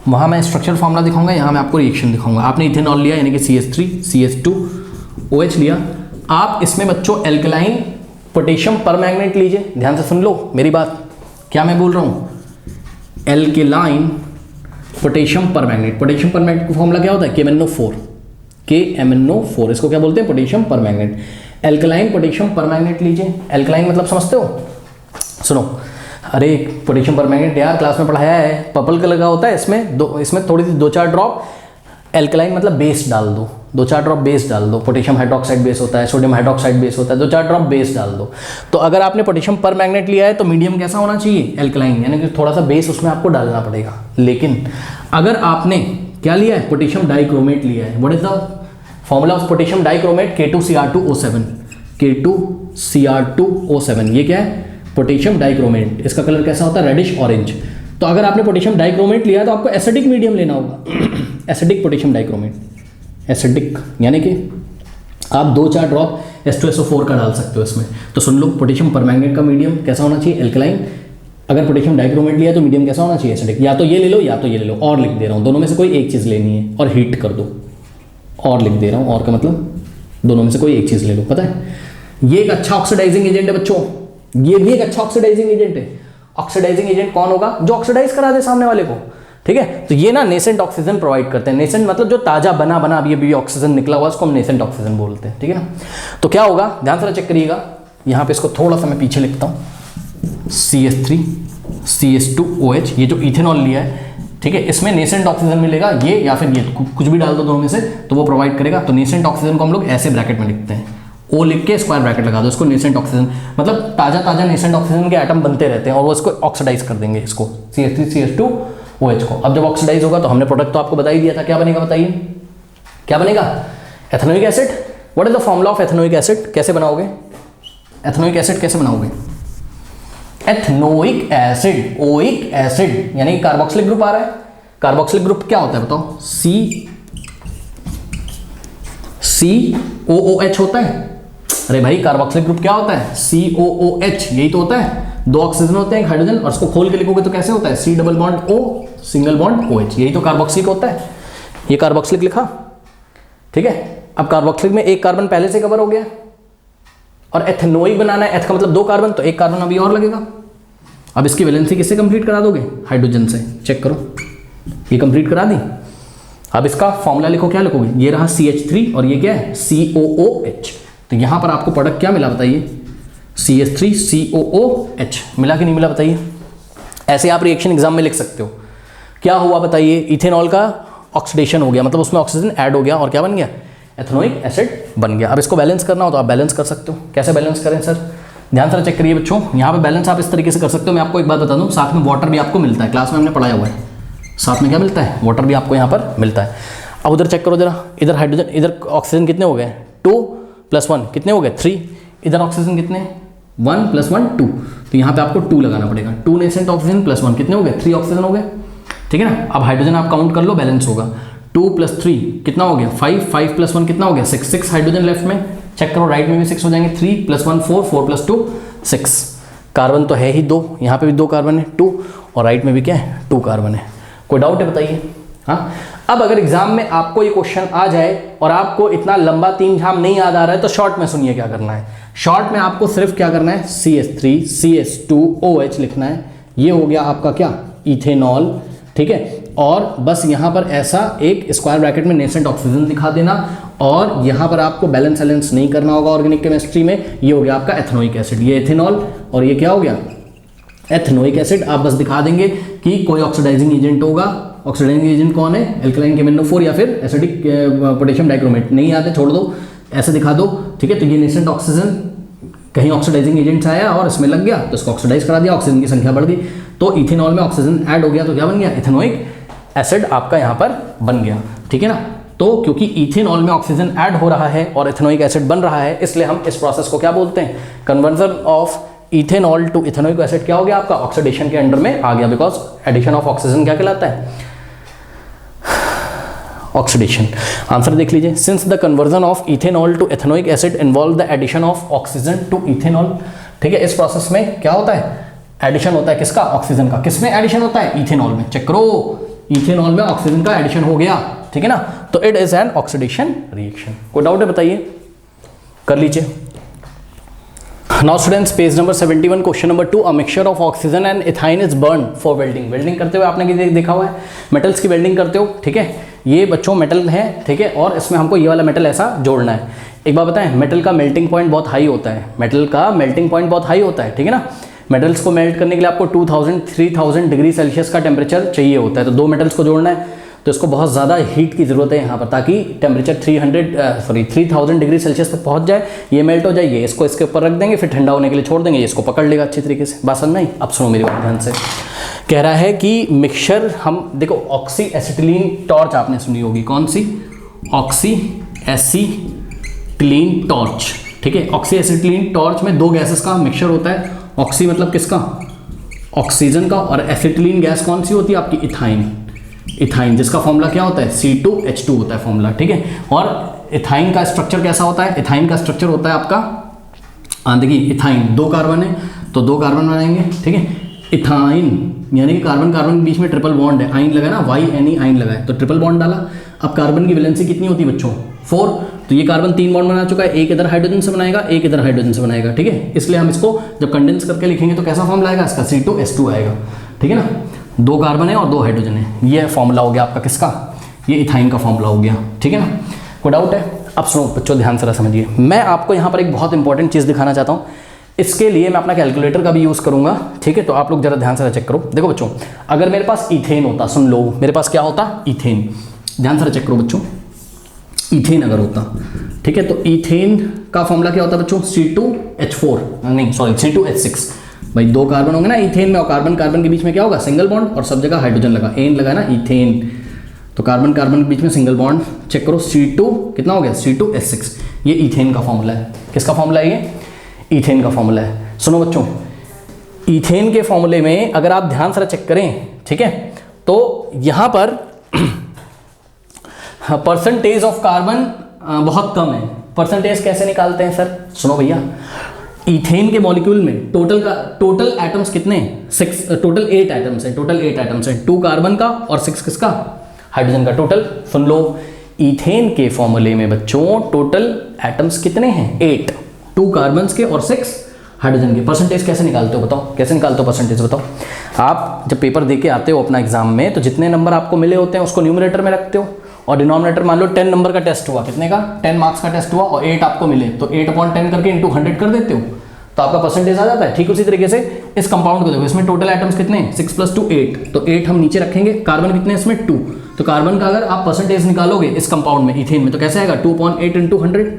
वहाँ मैं स्ट्रक्चर फॉर्मूला दिखाऊंगा, यहाँ मैं आपको रिएक्शन दिखाऊंगा। आपने इथेनॉल लिया यानी कि CH3 CH2OH लिया, आप इसमें बच्चों एल्कलाइन पोटेशियम परमैंगनेट लीजिए, ध्यान से सुन लो मेरी बात, क्या मैं बोल रहा हूँ, alkaline potassium permanganate. Potassium permanganate का फॉर्मूला क्या होता है, KMnO4, इसको क्या बोलते हैं, potassium permanganate. Alkaline potassium permanganate लीजिए, एल्कलाइन मतलब समझते हो, सुनो, अरे पोटेशियम परमैंगनेट यार क्लास में पढ़ाया है, पर्पल कलर का होता है, इसमें थोड़ी सी 2-4 ड्रॉप एल्कलाइन मतलब बेस डाल दो, 2-4 ड्रॉप बेस डाल दो। पोटेशियम हाइड्रोक्साइड बेस होता है, सोडियम हाइड्रोक्साइड बेस होता है, 2-4 ड्रॉप बेस डाल दो। तो अगर आपने पोटेशियम परमैंगनेट लिया है तो मीडियम कैसा होना चाहिए, एल्कलाइन, यानी कि थोड़ा सा बेस उसमें आपको डालना पड़ेगा। लेकिन अगर आपने क्या लिया है, पोटेशियम डाइक्रोमेट लिया है, what is the formula of potassium dichromate, K2Cr2O7, K2Cr2O7, ये क्या है, पोटेशियम डाइक्रोमेट। इसका कलर कैसा होता है, रेडिश ऑरेंज। तो अगर आपने पोटेशियम डाइक्रोमेट लिया तो आपको एसिडिक मीडियम लेना होगा, एसिडिक पोटेशियम डाइक्रोमेट, एसिडिक यानी कि आप 2-4 ड्रॉप H2SO4 का डाल सकते हो इसमें। तो सुन लो, पोटेशियम परमैंगनेट का मीडियम कैसा होना चाहिए, एल्कलाइन। अगर पोटेशियम डाइक्रोमेट लिया तो मीडियम कैसा होना चाहिए, एसिडिक। या तो ये ले लो या तो ये ले लो, और लिख दे रहा हूँ, दोनों में से कोई एक चीज़ लेनी है, और हीट कर दो, और लिख दे रहा हूँ, और का मतलब दोनों में से कोई एक चीज़ ले लो। पता है ये एक अच्छा ऑक्सीडाइजिंग एजेंट है बच्चों, ये भी एक अच्छा ऑक्सीडाइजिंग एजेंट है। ऑक्सीडाइजिंग एजेंट कौन होगा, जो ऑक्सीडाइज करा दे सामने वाले को, ठीक है। तो ये ना नेसेंट ऑक्सीजन प्रोवाइड करते हैं, नेसेंट मतलब जो ताजा बना अभी ऑक्सीजन निकला हुआ, उसको हम नेसेंट ऑक्सीजन बोलते हैं, ठीक है ना। तो क्या होगा, ध्यान से चेक करिएगा, यहाँ पे इसको थोड़ा सा मैं पीछे लिखता हूँ, CH3 CH2OH, ये जो इथेनॉल लिया है, ठीक है, इसमें नेसेंट ऑक्सीजन मिलेगा, ये या फिर ये, कुछ भी डाल दो दोनों में से, तो वो प्रोवाइड करेगा। तो नेसेंट ऑक्सीजन को हम लोग ऐसे ब्रैकेट में लिखते हैं, O लिख के स्क्वायर ब्रैकेट लगा दो, इसको नेसेंट ऑक्सीजन मतलब ताजा नेसेंट ऑक्सीजन के एटम बनते रहते हैं और वो इसको ऑक्सीडाइज कर देंगे, इसको CH3 CH2OH को। अब जब ऑक्सीडाइज होगा तो हमने प्रोडक्ट तो आपको बता ही दिया था, क्या बनेगा बताइए, क्या बनेगा, ethanoic acid. What is the formula of ethanoic acid, कैसे बनाओगे एथेनोइक एसिड, कैसे बनाओगे, एथेनोइक एसिड, ओइक एसिड यानी कार्बोक्सिलिक ग्रुप आ रहा है। कार्बोक्सिलिक ग्रुप क्या होता है बताओ, COOH होता है। अरे भाई कार्बोक्सिलिक ग्रुप क्या होता है, COOH, यही तो होता है, 2 ऑक्सीजन होते हैं, एक हाइड्रोजन, और उसको खोल के लिखोगे तो कैसे होता है, C double bond O single bond OH, यही तो कार्बोक्सिलिक होता है। ये कार्बोक्सिलिक लिखा, ठीक है। अब कार्बोक्सिलिक में एक कार्बन पहले से कवर हो गया, और एथेनोइक बनाना है, एथ का मतलब 2 कार्बन, तो एक कार्बन अभी और लगेगा। अब इसकी वैलेंसी किससे कंप्लीट करा दोगे, हाइड्रोजन से, चेक करो, ये कंप्लीट करा दी। अब इसका फॉर्मूला लिखो, क्या लिखोगे, ये रहा CH3 और ये क्या है COOH। तो यहां पर आपको प्रोडक्ट क्या मिला बताइए, CH3 COOH मिला कि नहीं मिला बताइए। ऐसे आप रिएक्शन एग्जाम में लिख सकते हो। क्या हुआ बताइए, इथेनॉल का ऑक्सीडेशन हो गया, मतलब उसमें ऑक्सीजन ऐड हो गया और क्या बन गया, एथेनोइक एसिड बन गया। अब इसको बैलेंस करना हो तो आप बैलेंस कर सकते हो। कैसे बैलेंस करें सर, ध्यान से चेक करिए बच्चों, यहाँ पे बैलेंस आप इस तरीके से कर सकते हो। मैं आपको एक बात बता दूँ, साथ में वाटर भी आपको मिलता है, क्लास में हमने पढ़ाया हुआ है, साथ में क्या मिलता है, वाटर भी आपको यहाँ पर मिलता है। अब उधर चेक करो जरा, इधर हाइड्रोजन, इधर ऑक्सीजन कितने हो गए, 2 + 1 कितने हो गए, 3। इधर ऑक्सीजन कितने, 1 + 1 2, तो यहाँ पे आपको 2 लगाना पड़ेगा। 2 नेसेंट ऑक्सीजन + 1 कितने हो गए, 3 ऑक्सीजन हो गए, ठीक है ना। अब हाइड्रोजन आप काउंट कर लो, बैलेंस होगा 2 + 3 कितना हो गया, 5, 5 + 1 कितना हो गया, 6, 6 हाइड्रोजन लेफ्ट में, चेक करो राइट में भी 6 हो जाएंगे, 3 + 1 4, 4 + 2 6। कार्बन तो है ही 2, यहाँ पे भी 2 कार्बन है 2, और राइट में भी क्या है 2 कार्बन है। कोई डाउट है बताइए। हाँ, अब अगर एग्जाम में आपको ये क्वेश्चन आ जाए और आपको इतना लंबा 3 झाम नहीं याद आ रहा है तो शॉर्ट में सुनिए क्या करना है। शॉर्ट में आपको सिर्फ क्या करना है, CH3 CH2OH लिखना है। ये हो गया आपका क्या, इथेनॉल, ठीक है। और बस यहाँ पर ऐसा एक स्क्वायर ब्रैकेट में नेसेंट ऑक्सीजन दिखा देना, और यहाँ पर आपको बैलेंस वैलेंस नहीं करना होगा ऑर्गेनिक केमिस्ट्री में। ये हो गया आपका एथेनोइक एसिड, ये एथेनॉल, और ये क्या हो गया, एथेनोइक एसिड। आप बस दिखा देंगे कि कोई ऑक्सीडाइजिंग एजेंट होगा। ऑक्सीडाइजिंग एजेंट कौन है, एल्कलाइन KMnO4 या फिर एसिडिक पोटेशियम डाइक्रोमेट। नहीं आते छोड़ दो, ऐसे दिखा दो, ठीक है। तो ये नेसेंट ऑक्सीजन कहीं ऑक्सीडाइजिंग एजेंट्स आया और इसमें लग गया तो इसको ऑक्सीडाइज करा दिया, ऑक्सीजन की संख्या बढ़ गई, तो इथेनॉल में ऑक्सीजन ऐड हो गया, तो क्या बन गया, एथेनोइक एसिड आपका यहाँ पर बन गया, ठीक है ना। तो क्योंकि इथेनॉल में ऑक्सीजन ऐड हो रहा है और इथेनोइक एसिड बन रहा है, इसलिए हम इस प्रोसेस को क्या बोलते हैं, conversion of ethanol to ethanoic acid क्या हो गया आपका, ऑक्सीडेशन के अंडर में आ गया, बिकॉज एडिशन ऑफ ऑक्सीजन क्या कहलाता है, ऑक्सीडेशन। आंसर देख लीजिए, since the conversion of ethanol to ethanoic acid involve the addition of oxygen to ethanol, ठीक है। इस प्रोसेस में क्या होता है, एडिशन होता है किसका, ऑक्सीजन का। किसमें एडिशन होता है, इथेनॉल में। चेक करो, इथेनॉल में ऑक्सीजन का एडिशन हो गया, ठीक है ना। तो it is an oxidation reaction. कोई डाउट है बताइए, कर लीजिए। Now students, page number 71, question number 2, a mixture of oxygen and ethyne is burn for welding. Welding करते हुए आपने देखा हुआ है, मेटल्स की वेल्डिंग करते हो, ठीक है। ये बच्चों मेटल है, ठीक है, और इसमें हमको ये वाला मेटल ऐसा जोड़ना है। एक बात बताएं, मेटल का मेल्टिंग पॉइंट बहुत हाई होता है, मेटल का मेल्टिंग पॉइंट बहुत हाई होता है, ठीक है ना। मेटल्स को मेल्ट करने के लिए आपको 2000-3000 डिग्री सेल्सियस का टेम्परेचर चाहिए होता है। तो दो मेटल्स को जोड़ना है तो इसको बहुत ज़्यादा हीट की ज़रूरत है यहाँ पर, ताकि टेम्परेचर 3000 डिग्री सेल्सियस तक पहुँच जाए, ये मेल्ट हो जाए, इसको इसके ऊपर रख देंगे, फिर ठंडा होने के लिए छोड़ देंगे, इसको पकड़ लेगा अच्छी तरीके से। बात समझ में आई? अब सुनो मेरी बात ध्यान से। कह रहा है कि मिक्सचर हम देखो, ऑक्सी एसिटिलीन टॉर्च आपने सुनी होगी, कौन सी, ऑक्सी एसिटिलीन टॉर्च, ठीक है। ऑक्सी एसिटिलीन टॉर्च में दो गैसेस का मिक्सचर होता है। ऑक्सी मतलब किसका, ऑक्सीजन का, और एसिटिलीन गैस कौन सी होती है आपकी, इथाइन। इथाइन जिसका फॉर्मूला क्या होता है, C2H2 होता है फॉर्मूला, ठीक है। और इथाइन का स्ट्रक्चर कैसा होता है, इथाइन का स्ट्रक्चर होता है आपका, देखिए इथाइन 2 कार्बन है तो 2 कार्बन बनाएंगे, ठीक है। इथाइन यानी कि कार्बन कार्बन के बीच में ट्रिपल बॉन्ड है, आइन लगा ना, YNE आइन लगा है, तो ट्रिपल बॉन्ड डाला। अब कार्बन की वैलेंसी कितनी होती है बच्चों, 4, तो ये कार्बन 3 बॉन्ड बना चुका है, एक इधर हाइड्रोजन से बनाएगा, एक इधर हाइड्रोजन से बनाएगा, ठीक है। इसलिए हम इसको जब कंडेंस करके लिखेंगे तो कैसा फॉर्मूला आएगा इसका, C2H2 आएगा, ठीक है ना। 2 कार्बन है और 2 हाइड्रोजन है, ये फॉर्मूला हो गया आपका किसका, ये इथाइन का फॉर्मूला हो गया, ठीक है ना। कोई डाउट है? अब सुनो बच्चों, ध्यान से समझिए, मैं आपको यहाँ पर एक बहुत इंपॉर्टेंट चीज़ दिखाना चाहता हूँ। इसके लिए मैं अपना कैलकुलेटर का भी यूज़ करूँगा, ठीक है। तो आप लोग जरा ध्यान से चेक करो। देखो बच्चों, अगर मेरे पास इथेन होता, सुन लो, मेरे पास क्या होता, इथेन, ध्यान से चेक करो बच्चों, इथेन अगर होता, ठीक है, तो इथेन का फॉर्मूला क्या होता है बच्चों, C2H4, नहीं सॉरी C2H6। भाई 2 कार्बन होंगे ना इथेन में, और कार्बन कार्बन के बीच में क्या होगा, सिंगल बॉन्ड, और सब जगह हाइड्रोजन लगा, एन लगा ना, इथेन, तो कार्बन कार्बन के बीच में सिंगल बॉन्ड। चेक करो, C2 कितना हो गया, C2H6, ये इथेन का फॉर्मूला है। किसका फॉर्मूला है ये, इथेन का फॉर्मूला है। सुनो बच्चों, इथेन के फॉर्मूले में अगर आप ध्यान से चेक करें, ठीक है, तो यहाँ पर परसेंटेज ऑफ कार्बन बहुत कम है। परसेंटेज कैसे निकालते हैं सर, सुनो भैया, इथेन के मॉलिक्यूल में टोटल एटम्स कितने हैं, 6, टोटल 8 एटम्स हैं, टोटल 8 एटम्स हैं, 2 कार्बन का और 6 किसका, हाइड्रोजन का। टोटल सुन लो, इथेन के फॉर्मूले में बच्चों टोटल एटम्स कितने हैं, 8, 2 कार्बन के और 6 हाइड्रोजन के। परसेंटेज कैसे निकालते हो बताओ, कैसे निकालते हो परसेंटेज बताओ। आप जब पेपर दे के आते हो अपना एग्जाम में, तो जितने नंबर आपको मिले होते हैं उसको न्यूमरेटर में रखते हो, और डिनोमिनेटर मान लो 10 नंबर का टेस्ट हुआ, कितने का, 10 मार्क्स का टेस्ट हुआ, और 8 आपको मिले, तो 8/10 करके इंटू 100 कर देते हो, तो आपका परसेंटेज आ जाता है। ठीक उसी तरीके से इस कंपाउंड को देखो, इसमें टोटल एटम्स कितने हैं, 6 + 2 8, तो 8 हम नीचे रखेंगे, कार्बन कितने हैं इसमें 2, तो कार्बन का अगर आप परसेंटेज निकालोगे इस कंपाउंड में, इथेन में, तो कैसे आएगा, 2/8 × 100।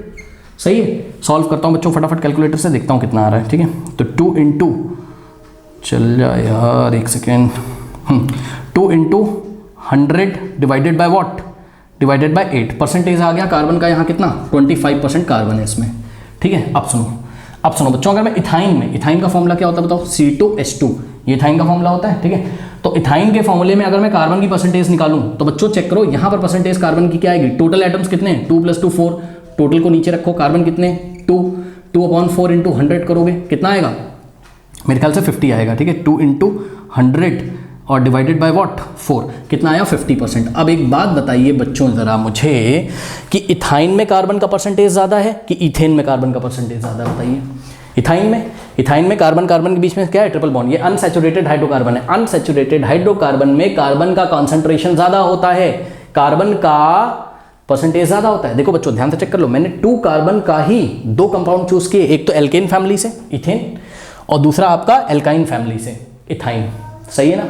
सही है, सॉल्व करता हूँ बच्चों फटाफट कैलकुलेटर से, देखता हूँ कितना आ रहा है, ठीक है। तो 2 × चल जा यार, एक second, 2 × 100 divided by what, divided by 8, percentage आ गया कार्बन का यहाँ कितना, 25% कार्बन है इसमें, ठीक है। अब सुनो बच्चों, अगर मैं इथाइन का फॉर्मूला क्या होता है बताओ, C2H2, ये इथाइन का फॉर्मूला होता है, ठीक है। तो इथाइन के फॉर्मूले में अगर मैं कार्बन की परसेंटेज निकालूं, तो बच्चों चेक करो यहाँ पर परसेंटेज कार्बन की क्या आएगी, टोटल एटम्स कितने हैं, 2 + 2 4, टोटल को नीचे रखो, कार्बन कितने, 2/4 × 100 करोगे, कितना आएगा, मेरे ख्याल से 50 आएगा, ठीक है। 2 × 100 और डिवाइडेड बाय व्हाट, 4, कितना आया, 50%। अब एक बात बताइए बच्चों ज़रा मुझे, कि इथाइन में कार्बन का परसेंटेज ज़्यादा है कि इथेन में कार्बन का परसेंटेज ज़्यादा, बताइए। इथाइन में कार्बन कार्बन के बीच में क्या है, ट्रिपल बॉन्ड, ये अनसैचुरेटेड हाइड्रोकार्बन है। अनसैचुरेटेड हाइड्रोकार्बन में कार्बन का कॉन्सेंट्रेशन ज़्यादा होता है, कार्बन का परसेंटेज ज़्यादा होता है। देखो बच्चों ध्यान से चेक कर लो, मैंने 2 कार्बन का ही 2 कंपाउंड चूज किए, एक तो एल्केन फैमिली से इथेन, और दूसरा आपका एल्काइन फैमिली से इथाइन, सही है ना।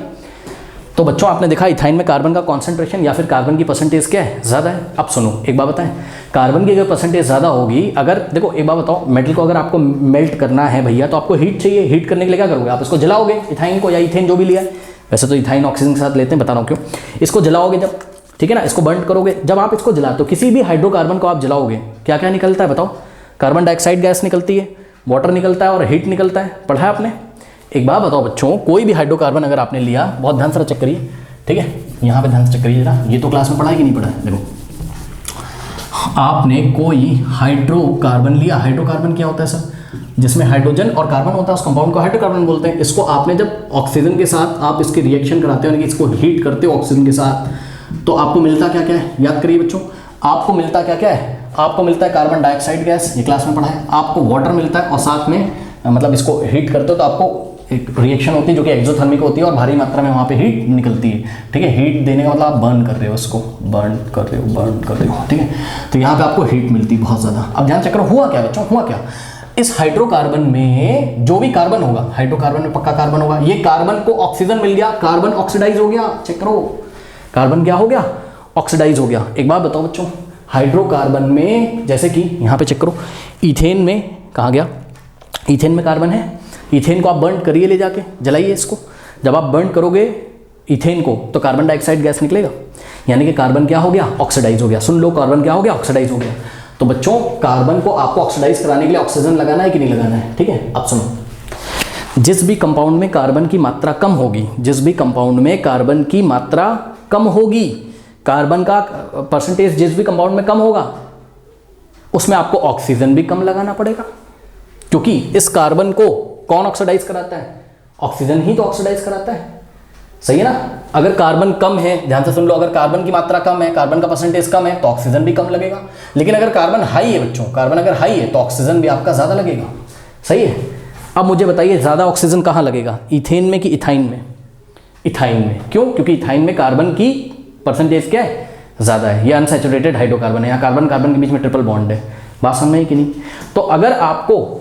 तो बच्चों आपने देखा इथाइन में कार्बन का कॉन्सेंट्रेशन या फिर कार्बन की परसेंटेज क्या है, ज़्यादा है। अब सुनो एक बात बताएं, कार्बन की अगर परसेंटेज ज़्यादा होगी, अगर देखो एक बात बताओ, मेटल को अगर आपको मेल्ट करना है भैया तो आपको हीट चाहिए। हीट करने के लिए क्या करोगे आप, इसको जलाओगे, इथाइन को या इथेन जो भी लिया है, वैसे तो इथाइन ऑक्सीजन के साथ लेते हैं, बता रहा हूँ क्यों। इसको जलाओगे जब, ठीक है ना, इसको बर्न करोगे, जब आप इसको जलाते हो किसी भी हाइड्रोकार्बन को आप जलाओगे, क्या क्या निकलता है बताओ, कार्बन डाइऑक्साइड गैस निकलती है, वाटर निकलता है और हीट निकलता है। पढ़ा है आपने। एक बात बताओ बच्चों, कोई भी हाइड्रोकार्बन अगर आपने लिया, बहुत ध्यान से चेक करिए, ठीक है, यहाँ पे ध्यान से चेक करिए जरा, ये तो क्लास में पढ़ा है कि नहीं पढ़ा है। देखो आपने कोई हाइड्रोकार्बन लिया, हाइड्रोकार्बन क्या होता है सर, जिसमें हाइड्रोजन और कार्बन होता है, उस कंपाउंड को हाइड्रोकार्बन बोलते हैं। इसको आपने जब ऑक्सीजन के साथ आप इसकी रिएक्शन कराते हो, यानी कि इसको हीट करते हो ऑक्सीजन के साथ, तो आपको मिलता क्या क्या है, याद करिए बच्चों, आपको मिलता क्या क्या है, आपको मिलता है कार्बन डाइऑक्साइड गैस, ये क्लास में पढ़ा है, आपको वाटर मिलता है और साथ में मतलब इसको हीट करते हो तो आपको एक रिएक्शन होती है जो कि एक्सोथर्मिक होती है और भारी मात्रा में वहाँ पे हीट निकलती है, ठीक है। हीट देने का मतलब आप बर्न कर रहे हो, इसको बर्न कर रहे हो, ठीक है। तो यहाँ पे आपको हीट मिलती है बहुत ज़्यादा। अब ध्यान चेक करो, हुआ क्या बच्चों, हुआ क्या, इस हाइड्रोकार्बन में जो भी कार्बन होगा, हाइड्रोकार्बन में पक्का कार्बन होगा, ये कार्बन को ऑक्सीजन मिल गया, कार्बन ऑक्सीडाइज हो गया, चेक करो, कार्बन क्या हो गया, ऑक्सीडाइज हो गया। एक बात बताओ बच्चों, हाइड्रोकार्बन में जैसे कि यहाँ पे चेक करो, इथेन में कहा गया, इथेन में कार्बन है, इथेन को आप बर्न करिए, ले जाके जलाइए इसको, जब आप बर्न करोगे इथेन को तो कार्बन डाइऑक्साइड गैस निकलेगा, यानी कि कार्बन क्या हो गया, ऑक्सीडाइज हो गया। सुन लो, कार्बन क्या हो गया, ऑक्सीडाइज हो गया। तो बच्चों कार्बन को आपको ऑक्सीडाइज कराने के लिए ऑक्सीजन लगाना है कि नहीं लगाना है, ठीक है। अब सुनो, जिस भी कंपाउंड में कार्बन की मात्रा कम होगी, जिस भी कंपाउंड में कार्बन की मात्रा कम होगी, कार्बन का परसेंटेज जिस भी कंपाउंड में कम होगा, उसमें आपको ऑक्सीजन भी कम लगाना पड़ेगा, क्योंकि इस कार्बन को कौन ऑक्सीडाइज कराता है, ऑक्सीजन ही तो ऑक्सीडाइज कराता है, सही है ना। अगर कार्बन कम है, ध्यान से सुन लो, अगर कार्बन की मात्रा कम है, कार्बन का परसेंटेज कम है, तो ऑक्सीजन भी कम लगेगा। लेकिन अगर कार्बन हाई है बच्चों, कार्बन अगर हाई है तो ऑक्सीजन भी आपका ज्यादा लगेगा, सही है। अब मुझे बताइए ज्यादा ऑक्सीजन कहाँ लगेगा, इथेन में कि इथाइन में, इथाइन में। क्यों, क्योंकि इथाइन में कार्बन की परसेंटेज क्या है, ज्यादा है, ये अनसैचुरेटेड हाइड्रोकार्बन है, यहाँ कार्बन कार्बन के बीच में ट्रिपल बॉन्ड है, बात समझ में आई कि नहीं। तो अगर आपको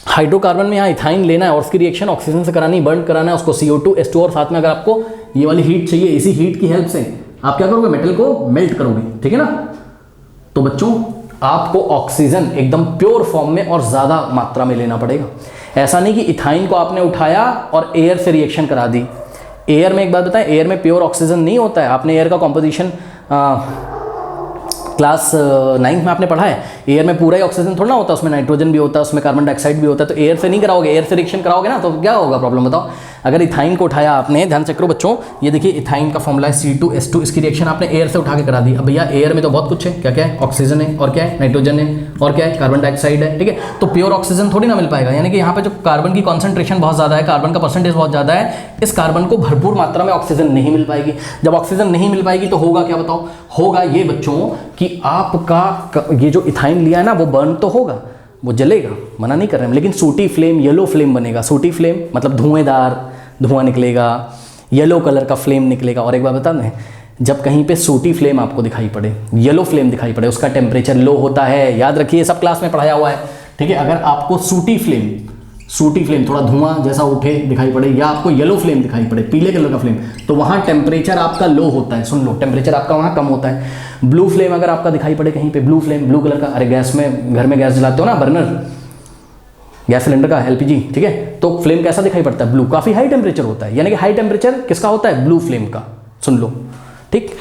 हाइड्रोकार्बन में यहाँ इथाइन लेना है और उसकी रिएक्शन ऑक्सीजन से करानी, बर्न कराना है उसको, CO2 H2 और साथ में अगर आपको ये वाली हीट चाहिए, इसी हीट की हेल्प से आप क्या करोगे, मेटल को मेल्ट करोगे, ठीक है ना। तो बच्चों आपको ऑक्सीजन एकदम प्योर फॉर्म में और ज्यादा मात्रा में लेना पड़ेगा। ऐसा नहीं कि इथाइन को आपने उठाया और एयर से रिएक्शन करा दी। एयर में एक बात बताएं, एयर में प्योर ऑक्सीजन नहीं होता है। आपने एयर का कॉम्पोजिशन क्लास 9 में आपने पढ़ा है, एयर में पूरा ही ऑक्सीजन थोड़ा ना होता है, उसमें नाइट्रोजन भी होता है, उसमें कार्बन डाइऑक्साइड भी होता है। तो एयर से नहीं कराओगे, एयर से रिएक्शन कराओगे ना तो क्या होगा प्रॉब्लम बताओ। अगर इथाइन को उठाया आपने, ध्यान से करो बच्चों, ये देखिए इथाइन का फॉर्मूला है C2H2, इसकी रिएक्शन आपने एयर से उठा के करा दी। अब भैया एयर में तो बहुत कुछ है, क्या क्या है, ऑक्सीजन है और क्या है, नाइट्रोजन है और क्या है, कार्बन डाइऑक्साइड है, ठीक है। तो प्योर ऑक्सीजन थोड़ी ना मिल पाएगा, यानी कि यहाँ पे जो कार्बन की कॉन्सेंट्रेशन बहुत ज़्यादा है, कार्बन का परसेंटेज बहुत ज़्यादा है, इस कार्बन को भरपूर मात्रा में ऑक्सीजन नहीं मिल पाएगी। जब ऑक्सीजन नहीं मिल पाएगी तो होगा क्या बताओ, होगा ये बच्चों कि आपका ये जो इथाइन लिया है ना वो बर्न तो होगा, वो जलेगा, मना नहीं कर रहे हैं, लेकिन सूटी फ्लेम, येलो फ्लेम बनेगा। सूटी फ्लेम मतलब धुएंदार धुआं निकलेगा, येलो कलर का फ्लेम निकलेगा। और एक बात बता दें, जब कहीं पे सूटी फ्लेम आपको दिखाई पड़े, येलो फ्लेम दिखाई पड़े, उसका टेम्परेचर लो होता है, याद रखिए, सब क्लास में पढ़ाया हुआ है, ठीक है। अगर आपको सूटी फ्लेम थोड़ा धुआं जैसा उठे दिखाई पड़े, या आपको येलो फ्लेम दिखाई पड़े, पीले कलर का फ्लेम, तो वहाँ टेम्परेचर आपका लो होता है। सुन लो, टेम्परेचर आपका वहाँ कम होता है। ब्लू फ्लेम अगर आपका दिखाई पड़े कहीं पे, ब्लू फ्लेम, ब्लू कलर का, अरे गैस में, घर में गैस जलाते हो ना, बर्नर गैस सिलेंडर का, LPG, ठीक है, तो फ्लेम कैसा दिखाई पड़ता है, ब्लू, काफ़ी हाई टेम्परेचर होता है, यानी कि हाई टेम्परेचर किसका होता है, ब्लू फ्लेम का। सुन लो, ठीक।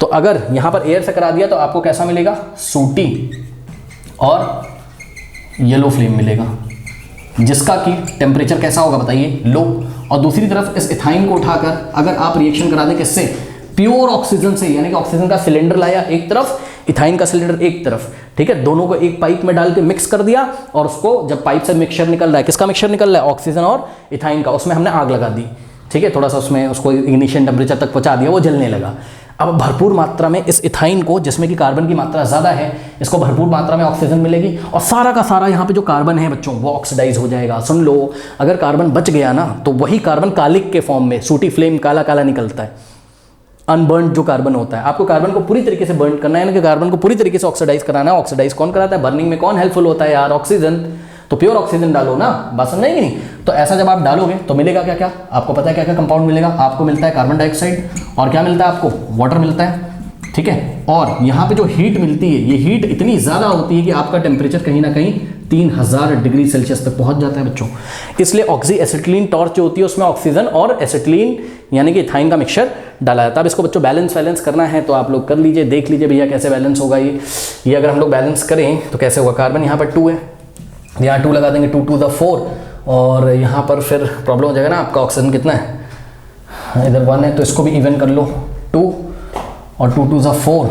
तो अगर यहाँ पर एयर से करा दिया तो आपको कैसा मिलेगा, सूटी और येलो फ्लेम मिलेगा, जिसका कि टेम्परेचर कैसा होगा बताइए, लो। और दूसरी तरफ इस इथाइन को उठाकर अगर आप रिएक्शन करा दें किससे, प्योर ऑक्सीजन से, यानी कि ऑक्सीजन का सिलेंडर लाया एक तरफ, इथाइन का सिलेंडर एक तरफ, ठीक है, दोनों को एक पाइप में डाल के मिक्स कर दिया, और उसको जब पाइप से मिक्सचर निकल रहा है, किसका मिक्सचर निकल रहा है, ऑक्सीजन और इथाइन का, उसमें हमने आग लगा दी, ठीक है, थोड़ा सा उसमें उसको इग्निशन टेम्परेचर तक पहुंचा दिया, वो जलने लगा। अब भरपूर मात्रा में इस इथाइन को, जिसमें कि कार्बन की मात्रा ज़्यादा है, इसको भरपूर मात्रा में ऑक्सीजन मिलेगी, और सारा का सारा यहाँ पे जो कार्बन है बच्चों वो ऑक्सीडाइज हो जाएगा। सुन लो, अगर कार्बन बच गया ना तो वही कार्बन कालिक के फॉर्म में, सूटी फ्लेम, काला काला निकलता है, अनबर्न जो कार्बन होता है। आपको कार्बन को पूरी तरीके से बर्न करना है, यानी कि कार्बन को पूरी तरीके से ऑक्सीडाइज कराना है। ऑक्सीडाइज कौन कराता है, बर्निंग में कौन हेल्पफुल होता है यार, ऑक्सीजन। तो प्योर ऑक्सीजन डालो ना, बात समझ आएगी नहीं। तो ऐसा जब आप डालोगे तो मिलेगा क्या क्या, आपको पता है क्या क्या कंपाउंड मिलेगा, आपको मिलता है कार्बन डाइऑक्साइड और क्या मिलता है आपको, वाटर मिलता है, ठीक है। और यहाँ पे जो हीट मिलती है, ये हीट इतनी ज़्यादा होती है कि आपका टेम्परेचर कहीं ना कहीं 3000 डिग्री सेल्सियस तक पहुंच जाता है बच्चों। इसलिए ऑक्सी एसिटिलीन टॉर्च जो होती है उसमें ऑक्सीजन और एसिटिलीन यानी कि इथाइन का मिक्सचर डाला जाता है। अब इसको बच्चों बैलेंस करना है तो आप लोग कर लीजिए, देख लीजिए भैया कैसे बैलेंस होगा ये अगर हम लोग बैलेंस करें तो कैसे होगा। कार्बन यहाँ पर 2 है, यहाँ 2 लगा देंगे, 2 to the 4, और यहाँ पर फिर प्रॉब्लम हो जाएगा ना, आपका ऑक्सीजन कितना है, इधर 1 है तो इसको भी इवन कर लो, 2 और 2 to the 4,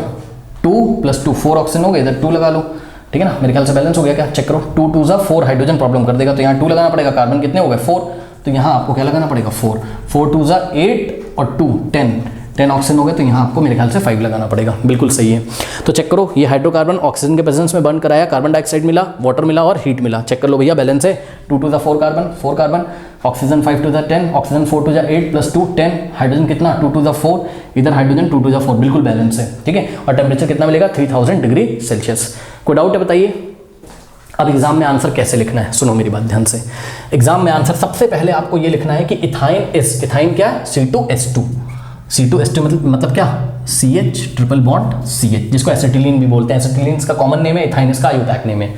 2 + 2 4 ऑक्सीजन हो गया, इधर 2 लगा लो, ठीक है ना। मेरे ख्याल से बैलेंस हो गया क्या, चेक करो। 2 to the 4 हाइड्रोजन प्रॉब्लम कर देगा, तो यहाँ 2 लगाना पड़ेगा, कार्बन कितने हो गए 4, तो यहाँ आपको क्या लगाना पड़ेगा 4, 4 to the 8 और 2 10 ऑक्सीजन हो गए, तो यहाँ आपको मेरे ख्याल से 5 लगाना पड़ेगा, बिल्कुल सही है। तो चेक करो, ये हाइड्रोकार्बन ऑक्सीजन के प्रेजेंस में बर्न कराया, कार्बन डाइऑक्साइड मिला, वाटर मिला और हीट मिला। चेक कर लो भैया बैलेंस है, 2 to the 4 carbon, oxygen 5 to the 10, oxygen 4 to the 8 + 2 10, hydrogen कितना 2 to the 4, इधर हाइड्रोजन 2 to the 4, बिल्कुल बैलेंस है, ठीक है। और टेम्परेचर कितना मिलेगा 3000 डिग्री सेल्सियस। कोई डाउट है बताइए। अब एग्जाम में आंसर कैसे लिखना है, सुनो मेरी बात ध्यान से। एग्जाम में आंसर सबसे पहले आपको ये लिखना है कि इथाइन क्या है, C2H2 मतलब क्या, CH ट्रिपल बॉन्ड CH, जिसको एसिटिलीन भी बोलते हैं। एसिटिलीन का कॉमन नेम है, इथाइन इसका आयोटैक नेम है।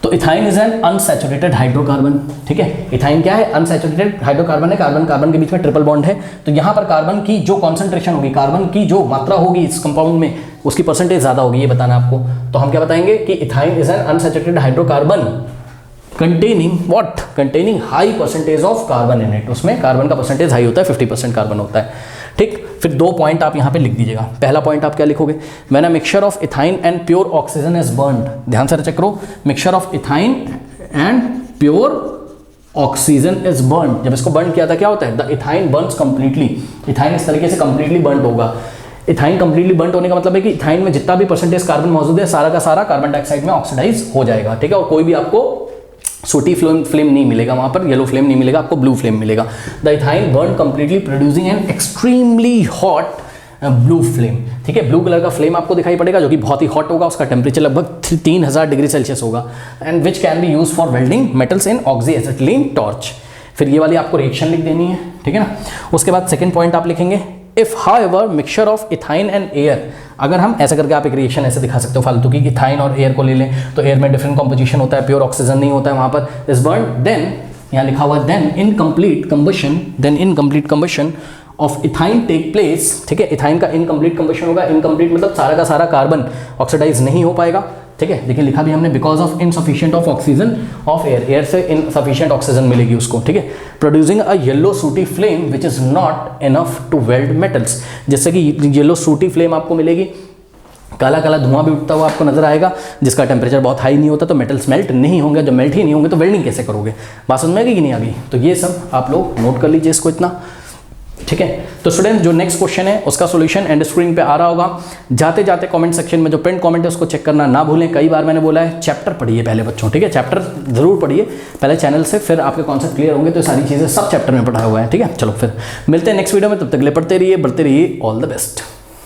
तो ethyne is an unsaturated hydrocarbon, ठीक है। इथाइन क्या है, अनसैचुरेटेड हाइड्रोकार्बन है, कार्बन कार्बन के बीच में ट्रिपल बॉन्ड है। तो यहाँ पर कार्बन की जो कॉन्सेंट्रेशन होगी, कार्बन की जो मात्रा होगी इस कंपाउंड में, उसकी परसेंटेज ज़्यादा होगी, ये बताना आपको। तो हम क्या बताएंगे कि ethyne is an unsaturated hydrocarbon containing high percentage of carbon in it. उसमें कार्बन का परसेंटेज हाई होता है, 50% कार्बन होता है, ठीक। फिर 2 पॉइंट आप यहाँ पे लिख दीजिएगा। पहला पॉइंट आप क्या लिखोगे, when a mixture of ethyne and pure oxygen is burned, ध्यान से चेक करो, mixture of ethyne and pure oxygen is burned. जब इसको बर्न किया था क्या होता है, the ethyne Burns completely, ethyne इस तरीके से कंप्लीटली बर्न होगा। इथाइन कंप्लीटली बर्न होने का मतलब है कि इथाइन में जितना भी परसेंटेज कार्बन मौजूद है सारा का सारा कार्बन डाइऑक्साइड में ऑक्सीडाइज हो जाएगा, ठीक है। और कोई भी आपको सूटी फ्लेम नहीं मिलेगा, वहां पर येलो फ्लेम नहीं मिलेगा, आपको ब्लू फ्लेम मिलेगा। The ethyne burn completely producing an extremely hot blue flame, ठीक है। ब्लू कलर का फ्लेम आपको दिखाई पड़ेगा जो कि बहुत ही हॉट होगा, उसका टेम्परेचर लगभग 3000 डिग्री सेल्सियस होगा, and which can be use for welding metals in oxy acetylene torch. फिर ये वाली आपको रिएक्शन लिख देनी है, ठीक है ना। उसके बाद सेकेंड पॉइंट आप लिखेंगे, if however mixture of ethyne and air, अगर हम ऐसा करके आप एक रिएक्शन ऐसे दिखा सकते हो फालतू की, इथाइन और एयर को ले लें तो एयर में डिफरेंट कॉम्पोजिशन होता है, प्योर ऑक्सीजन नहीं होता है वहाँ पर, इज बर्न, देन यहाँ लिखा हुआ then incomplete combustion of ethyne take place, ठीक है। इथाइन का इनकम्प्लीट कंबशन होगा, इनकम्प्लीट मतलब सारा का सारा कार्बन ऑक्सीडाइज नहीं हो पाएगा, ठीक है। देखिए लिखा भी हमने, because of insufficient of oxygen of air, air से इनसफिशिएंट ऑक्सीजन मिलेगी उसको, ठीक है। Producing a yellow sooty flame which is not enough to weld metals, जिससे कि येलो सूटी फ्लेम आपको मिलेगी, काला काला धुआं भी उठता हुआ आपको नजर आएगा, जिसका टेम्परेचर बहुत हाई नहीं होता, तो मेटल्स मेल्ट नहीं होंगे। जब मेल्ट ही नहीं होंगे तो वेल्डिंग कैसे करोगे, बात समझ में आ गई कि नहीं आ गई। तो ये सब आप लोग नोट कर लीजिए इसको इतना, ठीक है। तो स्टूडेंट जो नेक्स्ट क्वेश्चन है उसका सॉल्यूशन एंड स्क्रीन पे आ रहा होगा, जाते जाते कमेंट सेक्शन में जो पिन कमेंट है उसको चेक करना ना भूलें। कई बार मैंने बोला है चैप्टर पढ़िए पहले बच्चों, ठीक है, चैप्टर जरूर पढ़िए पहले चैनल से, फिर आपके कॉन्सेप्ट क्लियर होंगे। तो सारी चीज़ें सब चैप्टर में पढ़ा हुआ है, ठीक है। चलो फिर मिलते हैं नेक्स्ट वीडियो में, तब तक ले पढ़ते रहिए, बढ़ते रहिए, ऑल द बेस्ट।